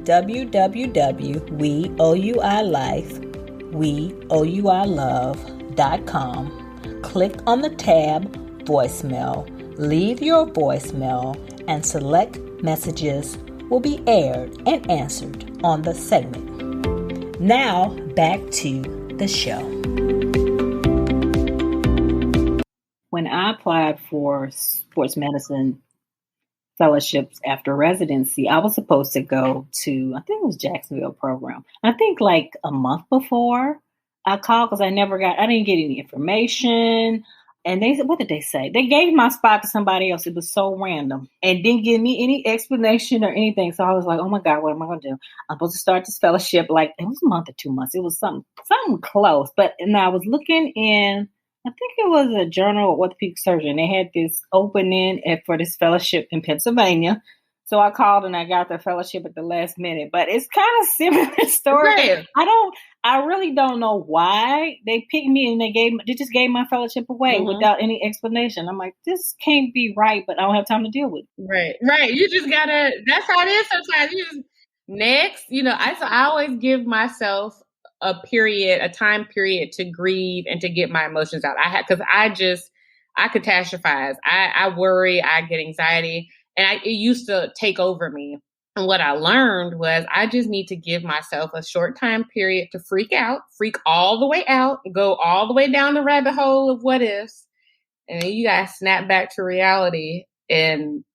www.weouilove.com. Click on the tab Voicemail, leave your voicemail, and select Messages will be aired and answered on the segment. Now, back to the show. When I applied for sports medicine fellowships after residency, I was supposed to go to, I think it was Jacksonville program. I think like a month before I called because I didn't get any information. And they said, what did they say? They gave my spot to somebody else. It was so random and didn't give me any explanation or anything. So I was like, oh my God, what am I going to do? I'm supposed to start this fellowship. Like it was a month or 2 months. It was something close. And I was looking in, I think it was a Journal of Orthopedic Surgeon. They had this opening for this fellowship in Pennsylvania. So I called and I got the fellowship at the last minute, but it's kind of similar story. Right. I really don't know why they picked me and they just gave my fellowship away without any explanation. I'm like, this can't be right, but I don't have time to deal with it. Right. You just gotta, that's how it is sometimes. You just, next, you know, I always give myself a time period to grieve and to get my emotions out. I catastrophize. I worry, I get anxiety. And it used to take over me. And what I learned was I just need to give myself a short time period to freak all the way out, go all the way down the rabbit hole of what ifs. And then you got to snap back to reality and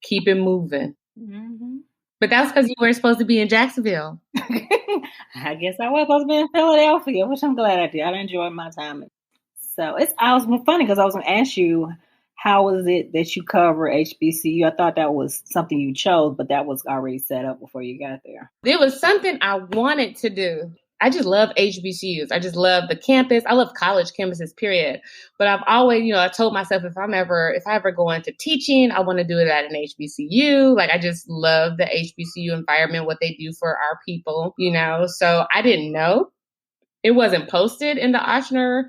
keep it moving. Mm-hmm. But that's because you weren't supposed to be in Jacksonville. I guess I was supposed to be in Philadelphia, which I'm glad I did. I enjoyed my time. So I was funny because I was going to ask you, How was it that you cover HBCU? I thought that was something you chose, but that was already set up before you got there. It was something I wanted to do. I just love HBCUs. I just love the campus. I love college campuses, period. But I've always, I told myself if I ever go into teaching, I want to do it at an HBCU. Like, I just love the HBCU environment, what they do for our people, So I didn't know. It wasn't posted in the Ochsner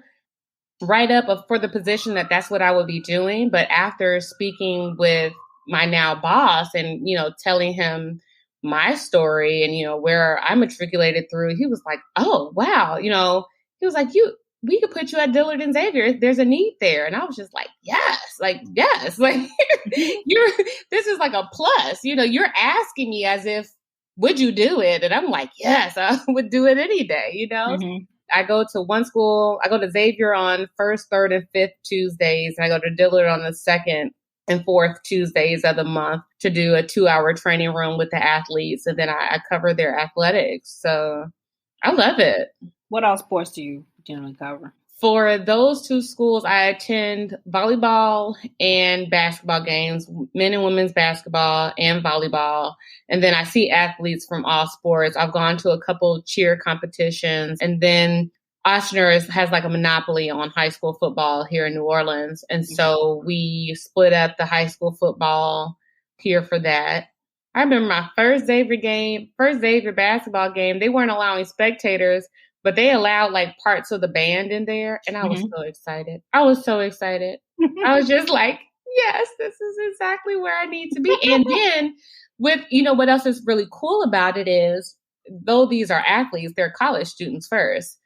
write-up for the position that's what I would be doing. But after speaking with my now boss and, telling him my story and, where I matriculated through, he was like, oh, wow. He was like, we could put you at Dillard and Xavier. There's a need there. And I was just like, yes, this is like a plus, you're asking me as if, would you do it? And I'm like, yes, I would do it any day, Mm-hmm. I go to one school. I go to Xavier on first, third, and fifth Tuesdays. And I go to Dillard on the second and fourth Tuesdays of the month to do a 2-hour training room with the athletes. And then I cover their athletics. So I love it. What all sports do you generally cover? For those two schools, I attend volleyball and basketball games, men and women's basketball and volleyball. And then I see athletes from all sports. I've gone to a couple cheer competitions. And then Ochsner has like a monopoly on high school football here in New Orleans. And so we split up the high school football here for that. I remember my first Xavier basketball game, they weren't allowing spectators, but they allowed like parts of the band in there. And I was so excited. I was I was just like, yes, this is exactly where I need to be. And then what else is really cool about it is, though these are athletes, they're college students first.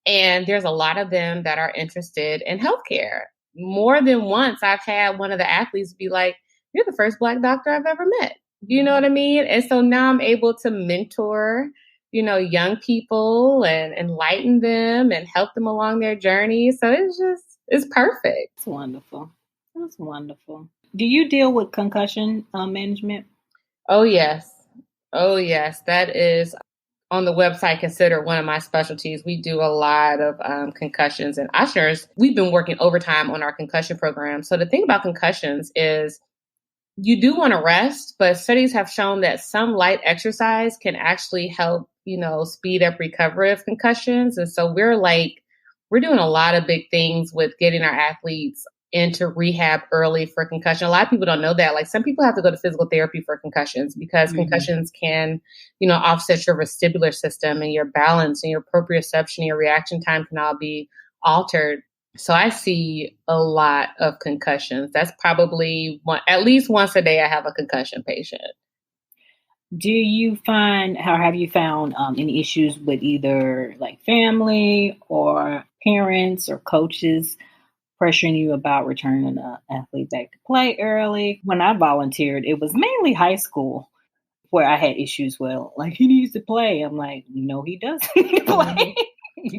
And there's a lot of them that are interested in healthcare. More than once, I've had one of the athletes be like, you're the first Black doctor I've ever met. You know what I mean? And so now I'm able to mentor young people and enlighten them and help them along their journey. So it's perfect. It's wonderful. That's wonderful. Do you deal with concussion management? Oh, yes. That is on the website considered one of my specialties. We do a lot of concussions and Ochsner's. We've been working overtime on our concussion program. So the thing about concussions is you do want to rest, but studies have shown that some light exercise can actually help speed up recovery of concussions. And so we're doing a lot of big things with getting our athletes into rehab early for concussion. A lot of people don't know that. Like, some people have to go to physical therapy for concussions because concussions can, offset your vestibular system and your balance and your proprioception and your reaction time can all be altered. So I see a lot of concussions. That's probably at least once a day I have a concussion patient. Do you find, or have you found any issues with either like family or parents or coaches pressuring you about returning an athlete back to play early? When I volunteered, it was mainly high school where I had issues with, like, he needs to play. I'm like, no, he doesn't need to play.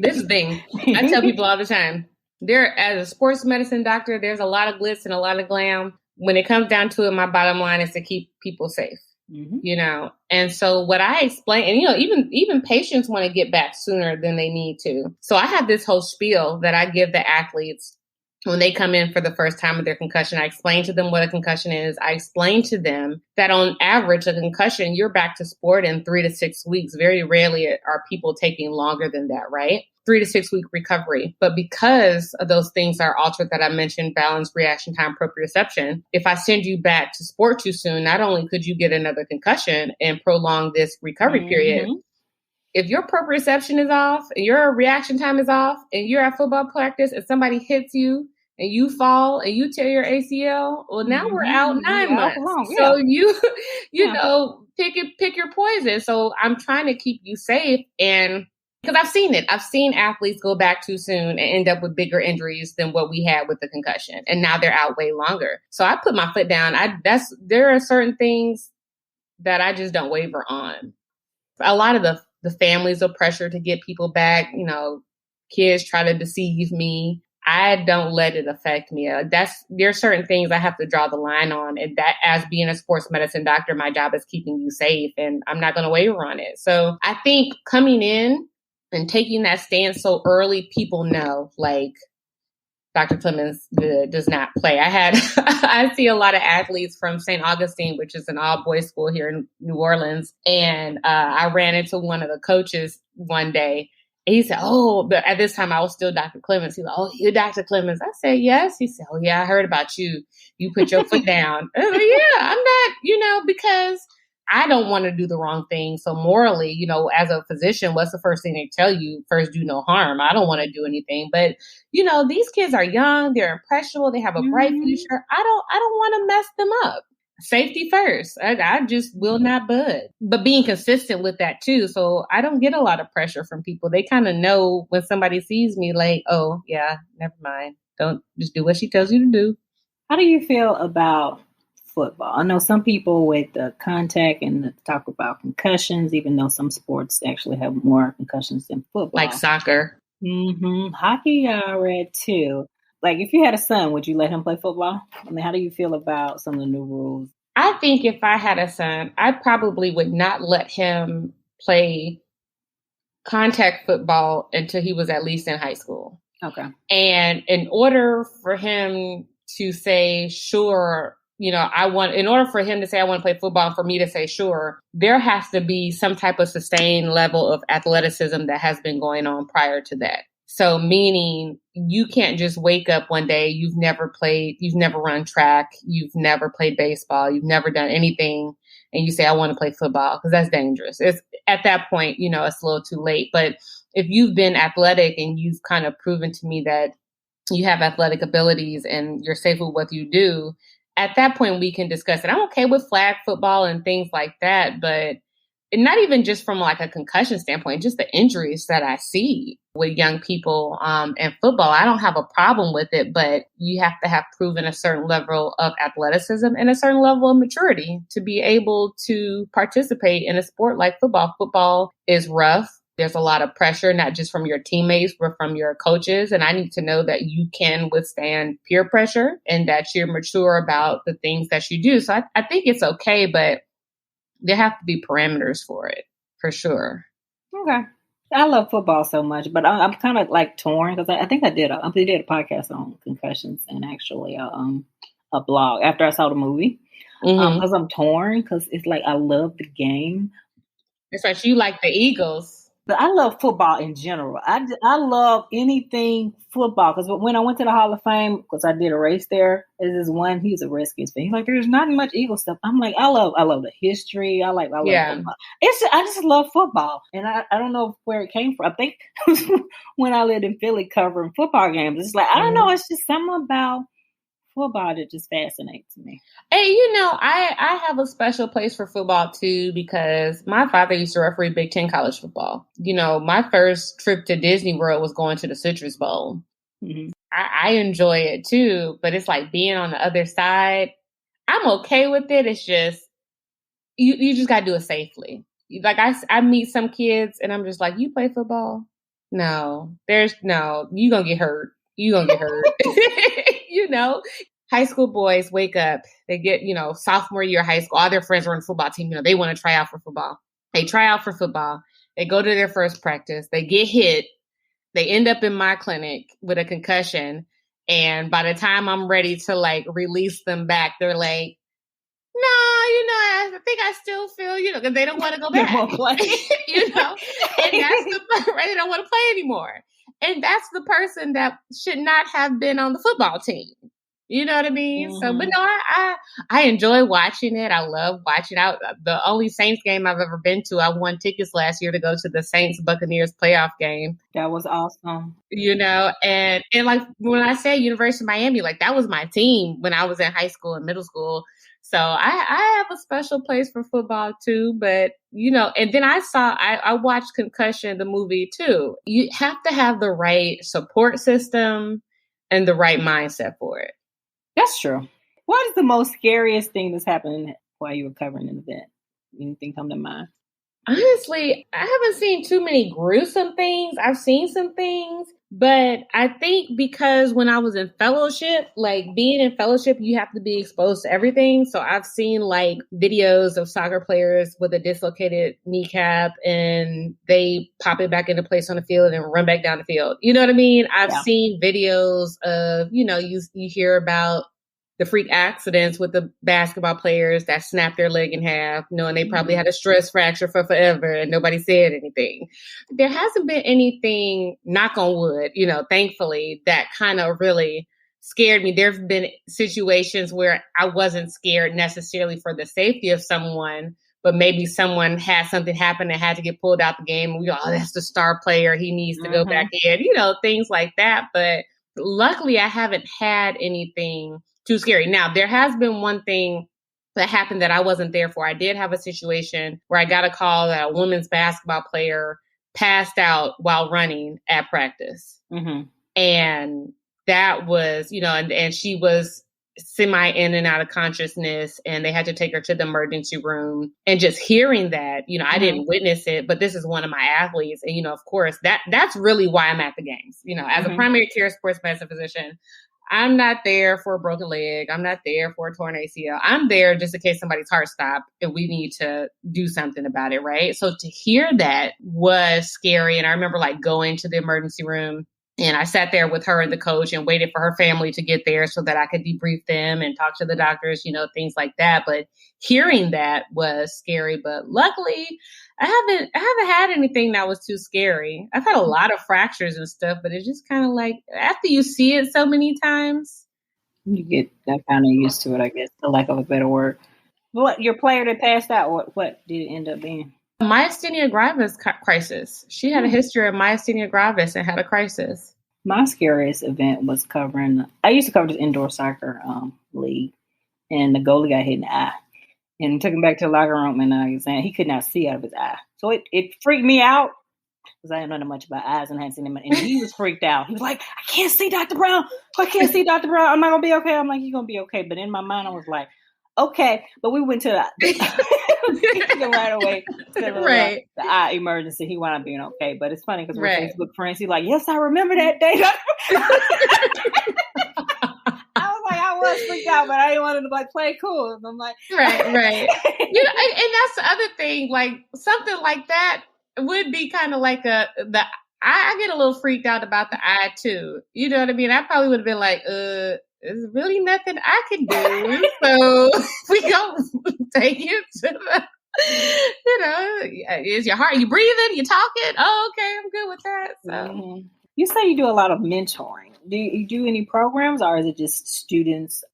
This is the thing. I tell people all the time. As a sports medicine doctor, there's a lot of glitz and a lot of glam. When it comes down to it, my bottom line is to keep people safe. And so what I explain, and even patients want to get back sooner than they need to. So I have this whole spiel that I give the athletes when they come in for the first time with their concussion. I explain to them what a concussion is. I explain to them that on average, a concussion, you're back to sport in 3 to 6 weeks. Very rarely are people taking longer than that, right? 3 to 6 week recovery. But because of those things are altered that I mentioned, balance, reaction time, proprioception, if I send you back to sport too soon, not only could you get another concussion and prolong this recovery period, if your proprioception is off and your reaction time is off and you're at football practice and somebody hits you and you fall and you tear your ACL, well, now we're out 9 months. So pick your poison. So I'm trying to keep you safe. And because I've seen it. I've seen athletes go back too soon and end up with bigger injuries than what we had with the concussion. And now they're out way longer. So I put my foot down. There are certain things that I just don't waver on. A lot of the families are pressured to get people back. Kids try to deceive me. I don't let it affect me. There are certain things I have to draw the line on. And that, as being a sports medicine doctor, my job is keeping you safe and I'm not going to waver on it. So I think coming in and taking that stance so early, people know, like, Dr. Clemens Good does not play. I see a lot of athletes from St. Augustine, which is an all boys school here in New Orleans. And I ran into one of the coaches one day. And he said, "Oh," but at this time I was still Dr. Clemens. He was like, "Oh, you're Dr. Clemens." I said, "Yes." He said, "Oh, yeah, I heard about you. You put your foot down." I was like, "Yeah, I'm not, because I don't want to do the wrong thing. So morally, as a physician, what's the first thing they tell you? First, do no harm. I don't want to do anything. But, these kids are young. They're impressionable. They have a bright future. I don't want to mess them up. Safety first. I just will not bud. But being consistent with that too. So I don't get a lot of pressure from people. They kind of know when somebody sees me like, oh, yeah, never mind. Don't just do what she tells you to do. How do you feel about football? I know some people with the contact and talk about concussions, even though some sports actually have more concussions than football. Like soccer. Hockey, I read too. Like, if you had a son, would you let him play football? I mean, how do you feel about some of the new rules? I think if I had a son, I probably would not let him play contact football until he was at least in high school. Okay. And in order for him to say, sure, in order for him to say, I want to play football, and for me to say, sure, there has to be some type of sustained level of athleticism that has been going on prior to that. So meaning you can't just wake up one day, you've never run track, you've never played baseball, you've never done anything, and you say, I want to play football, because that's dangerous. It's at that point, it's a little too late. But if you've been athletic and you've kind of proven to me that you have athletic abilities and you're safe with what you do, at that point we can discuss it. I'm okay with flag football and things like that, but not even just from like a concussion standpoint, just the injuries that I see with young people in football. I don't have a problem with it, but you have to have proven a certain level of athleticism and a certain level of maturity to be able to participate in a sport like football. Football is rough. There's a lot of pressure, not just from your teammates, but from your coaches. And I need to know that you can withstand peer pressure and that you're mature about the things that you do. So I think it's okay, but there have to be parameters for it, for sure. Okay. I love football so much, but I'm kind of like torn, because I think I did a podcast on concussions and actually a blog after I saw the movie. Because I'm torn, because it's like I love the game. That's right. You like the Eagles. But I love football in general. I love anything football, because when I went to the Hall of Fame, because I did a race there, there's this one, he's a Redskins fan. He's like, there's not much Eagle stuff. I'm like, I love the history. I love football. I just love football. And I don't know where it came from. I think when I lived in Philly covering football games, it's like, I don't know, it's just something about football that just fascinates me. And I have a special place for football too, because my father used to referee Big Ten college football. My first trip to Disney World was going to the Citrus Bowl. I enjoy it too, but it's like being on the other side. I'm okay with it. It's just you just gotta do it safely. Like I meet some kids and I'm just like, you play football? No, you gonna get hurt. High school boys wake up, they get, sophomore year of high school, all their friends are on the football team, they want to try out for football. They try out for football. They go to their first practice. They get hit. They end up in my clinic with a concussion. And by the time I'm ready to like release them back, they're like, no, I think I still feel, because they don't want to go back. They won't play. And that's they don't want to play anymore. And that's the person that should not have been on the football team. You know what I mean? So, but no, I enjoy watching it. I love watching out. The only Saints game I've ever been to, I won tickets last year to go to the Saints Buccaneers playoff game. That was awesome. And like when I say University of Miami, like that was my team when I was in high school and middle school. So I have a special place for football too, but and then I watched Concussion, the movie too. You have to have the right support system and the right mindset for it. That's true. What is the most scariest thing that's happened while you were covering an event? Anything come to mind? Honestly, I haven't seen too many gruesome things. I've seen some things, But I think because when I was in fellowship, like being in fellowship, you have to be exposed to everything. So I've seen like videos of soccer players with a dislocated kneecap and they pop it back into place on the field and run back down the field. You know what I mean? I've seen videos of, you hear about the freak accidents with the basketball players that snapped their leg in half, knowing they probably had a stress fracture for forever and nobody said anything. There hasn't been anything, knock on wood, thankfully, that kind of really scared me. There've been situations where I wasn't scared necessarily for the safety of someone, but maybe someone had something happen and had to get pulled out the game. And we go, oh, that's the star player. He needs to go back in, things like that. But luckily, I haven't had anything too scary. Now, there has been one thing that happened that I wasn't there for. I did have a situation where I got a call that a women's basketball player passed out while running at practice. Mm-hmm. And that was, and she was semi in and out of consciousness, and they had to take her to the emergency room. And just hearing that, I didn't witness it, but this is one of my athletes. And, of course, that's really why I'm at the games. As a primary care sports medicine physician, I'm not there for a broken leg. I'm not there for a torn ACL. I'm there just in case somebody's heart stopped and we need to do something about it, right? So to hear that was scary. And I remember like going to the emergency room and I sat there with her and the coach and waited for her family to get there so that I could debrief them and talk to the doctors, things like that. But hearing that was scary. But luckily, I haven't had anything that was too scary. I've had a lot of fractures and stuff, but it's just kind of like after you see it so many times, you get that kind of used to it, I guess, for lack of a better word. What your player that passed out? What did it end up being? Myasthenia gravis crisis. She had a history of myasthenia gravis and had a crisis. My scariest event was I used to cover this indoor soccer league, and the goalie got hit in the eye. And took him back to the locker room, and he was saying he could not see out of his eye. So it freaked me out because I didn't know much about eyes and I hadn't seen him. And he was freaked out. He was like, I can't see Dr. Brown. I can't see Dr. Brown. I'm not going to be okay. I'm like, you're going to be okay. But in my mind, I was like, okay. But we went to right away to the eye emergency. He wound up being okay. But it's funny because we're Facebook friends. He's like, yes, I remember that day. I was freaked out, but I didn't want to like play cool. And I'm like, right. And that's the other thing. Like something like that would be kind of like I get a little freaked out about the eye too. You know what I mean? I probably would have been like, there's really nothing I can do. So we gonna take you to the, is your heart? You breathing? You talking? Oh, okay, I'm good with that. So. You say you do a lot of mentoring. Do you do any programs or is it just students?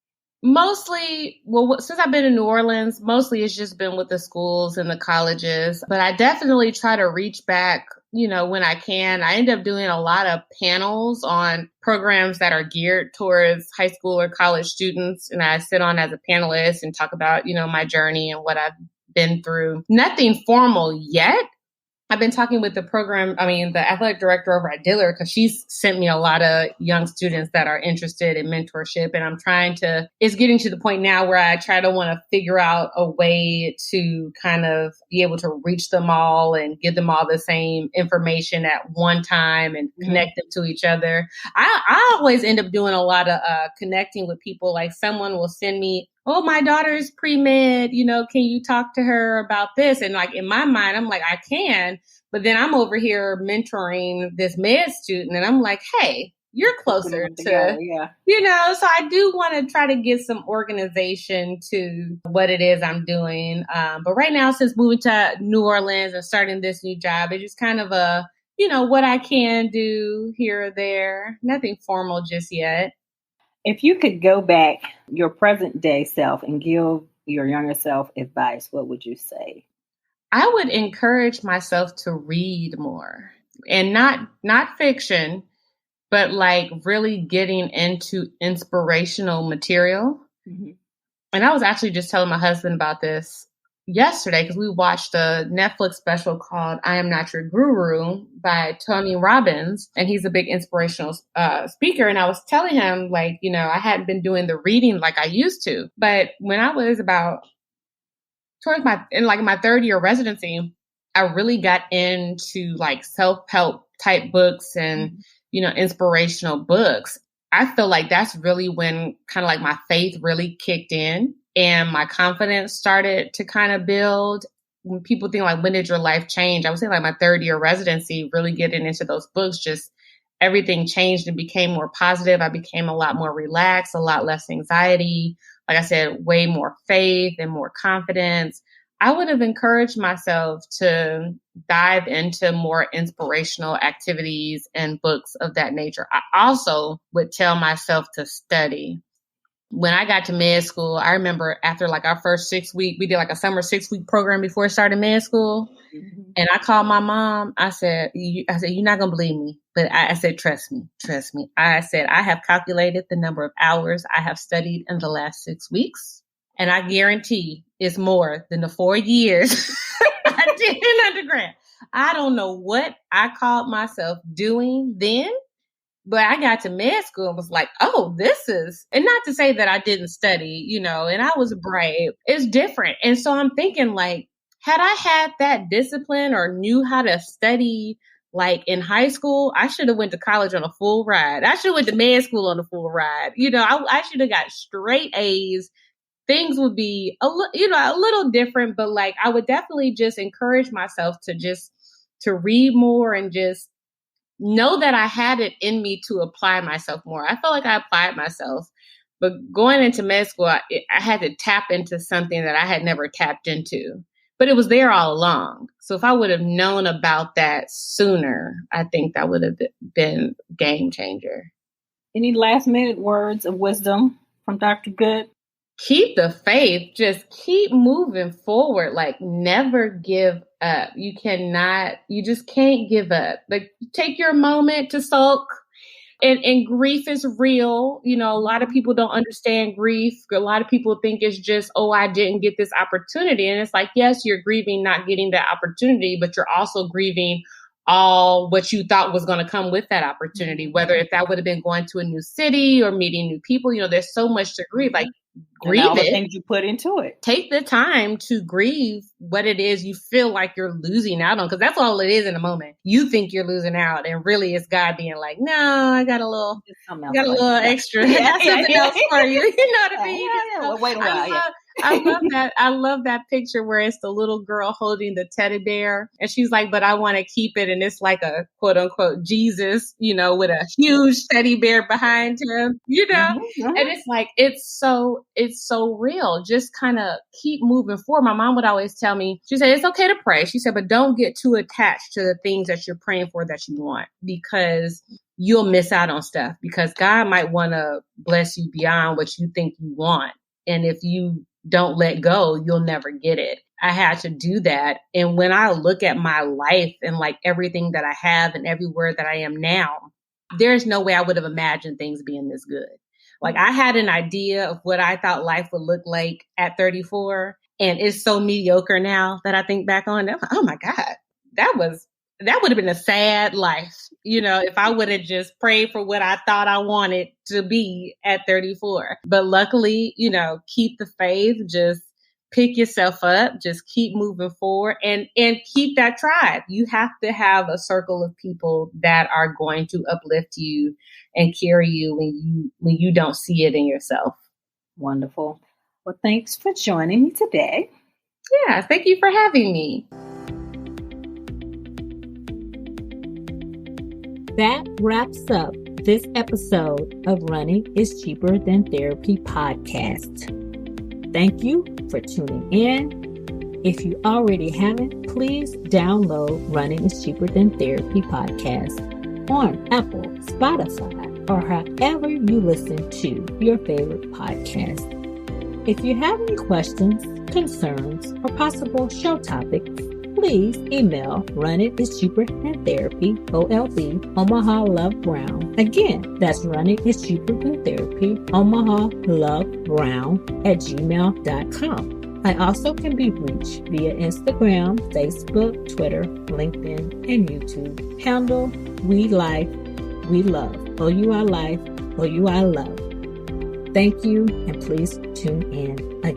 Mostly, since I've been in New Orleans, mostly it's just been with the schools and the colleges. But I definitely try to reach back, when I can. I end up doing a lot of panels on programs that are geared towards high school or college students. And I sit on as a panelist and talk about, my journey and what I've been through. Nothing formal yet. I've been talking with the athletic director over at Dillard, because she's sent me a lot of young students that are interested in mentorship. And it's getting to the point now where I try to want to figure out a way to kind of be able to reach them all and give them all the same information at one time and connect them to each other. I always end up doing a lot of connecting with people. Like someone will send me, oh, my daughter's pre-med, can you talk to her about this? And like in my mind, I'm like, I can, but then I'm over here mentoring this med student and I'm like, hey, you're closer to, so I do want to try to get some organization to what it is I'm doing. But right now, since moving to New Orleans and starting this new job, it's just kind of what I can do here or there. Nothing formal just yet. If you could go back your present day self and give your younger self advice, what would you say? I would encourage myself to read more, and not fiction, but like really getting into inspirational material. Mm-hmm. And I was actually just telling my husband about this yesterday because we watched a Netflix special called I Am Not Your Guru by Tony Robbins. And he's a big inspirational speaker. And I was telling him, like, I hadn't been doing the reading like I used to. But when I was in my third year residency, I really got into like self-help type books and, inspirational books, I feel like that's really when kind of like my faith really kicked in and my confidence started to kind of build. When people think like, when did your life change? I would say like my third year residency, really getting into those books, just everything changed and became more positive. I became a lot more relaxed, a lot less anxiety. Like I said, way more faith and more confidence. I would have encouraged myself to dive into more inspirational activities and books of that nature. I also would tell myself to study. When I got to med school, I remember after like our first 6 week, we did like a summer 6-week program before I started med school. Mm-hmm. And I called my mom. I said, you're not going to believe me. But I said, trust me. I said, I have calculated the number of hours I have studied in the last 6 weeks. And I guarantee it's more than the 4 years I did in undergrad. I don't know what I called myself doing then, but I got to med school and was like, oh, this is, and not to say that I didn't study, and I was brave. It's different. And so I'm thinking like, had I had that discipline or knew how to study like in high school, I should have went to college on a full ride. I should have went to med school on a full ride. I should have got straight A's. Things would be a little different, but like I would definitely just encourage myself to read more and just know that I had it in me to apply myself more. I felt like I applied myself, but going into med school, I had to tap into something that I had never tapped into, but it was there all along. So if I would have known about that sooner, I think that would have been game changer. Any last minute words of wisdom from Dr. Goode? Keep the faith. Just keep moving forward. Like never give up. You just can't give up. Like take your moment to sulk. And grief is real. A lot of people don't understand grief. A lot of people think it's just, oh, I didn't get this opportunity. And it's like, yes, you're grieving not getting that opportunity, but you're also grieving all what you thought was going to come with that opportunity, whether if that would have been going to a new city or meeting new people. There's so much to grieve. Like grieve all the it. Things you put into it. Take the time to grieve what it is you feel like you're losing out on, because that's all it is in the moment. You think you're losing out, and really it's God being like, no, I got a little extra. Yeah, something else for you. You know what I mean? Yeah. Well, wait a while. I love that. I love that picture where it's the little girl holding the teddy bear, and she's like, but I want to keep it. And it's like a quote unquote Jesus, with a huge teddy bear behind him, Mm-hmm. and it's like, it's so real. Just kind of keep moving forward. My mom would always tell me, she said, it's okay to pray. She said, but don't get too attached to the things that you're praying for that you want, because you'll miss out on stuff, because God might want to bless you beyond what you think you want. And if you don't let go, you'll never get it. I had to do that. And when I look at my life and like everything that I have and everywhere that I am now, there's no way I would have imagined things being this good. Like I had an idea of what I thought life would look like at 34. And it's so mediocre now that I think back on it. Oh my God, that would have been a sad life. If I would have just prayed for what I thought I wanted to be at 34. But luckily, keep the faith, just pick yourself up, just keep moving forward and keep that tribe. You have to have a circle of people that are going to uplift you and carry you when you don't see it in yourself. Wonderful. Well, thanks for joining me today. Yeah, thank you for having me. That wraps up this episode of Running is Cheaper Than Therapy podcast. Thank you for tuning in. If you already haven't, please download Running is Cheaper Than Therapy podcast on Apple, Spotify, or however you listen to your favorite podcast. If you have any questions, concerns, or possible show topics, please email runningischeaperthan.therapy, OLB, Omaha Love Brown. Again, that's runningischeaperthan.therapy, Omaha Love Brown @gmail.com. I also can be reached via Instagram, Facebook, Twitter, LinkedIn, and YouTube. Handle We Life, We Love. OUI Life, OUI Love. Thank you, and please tune in again.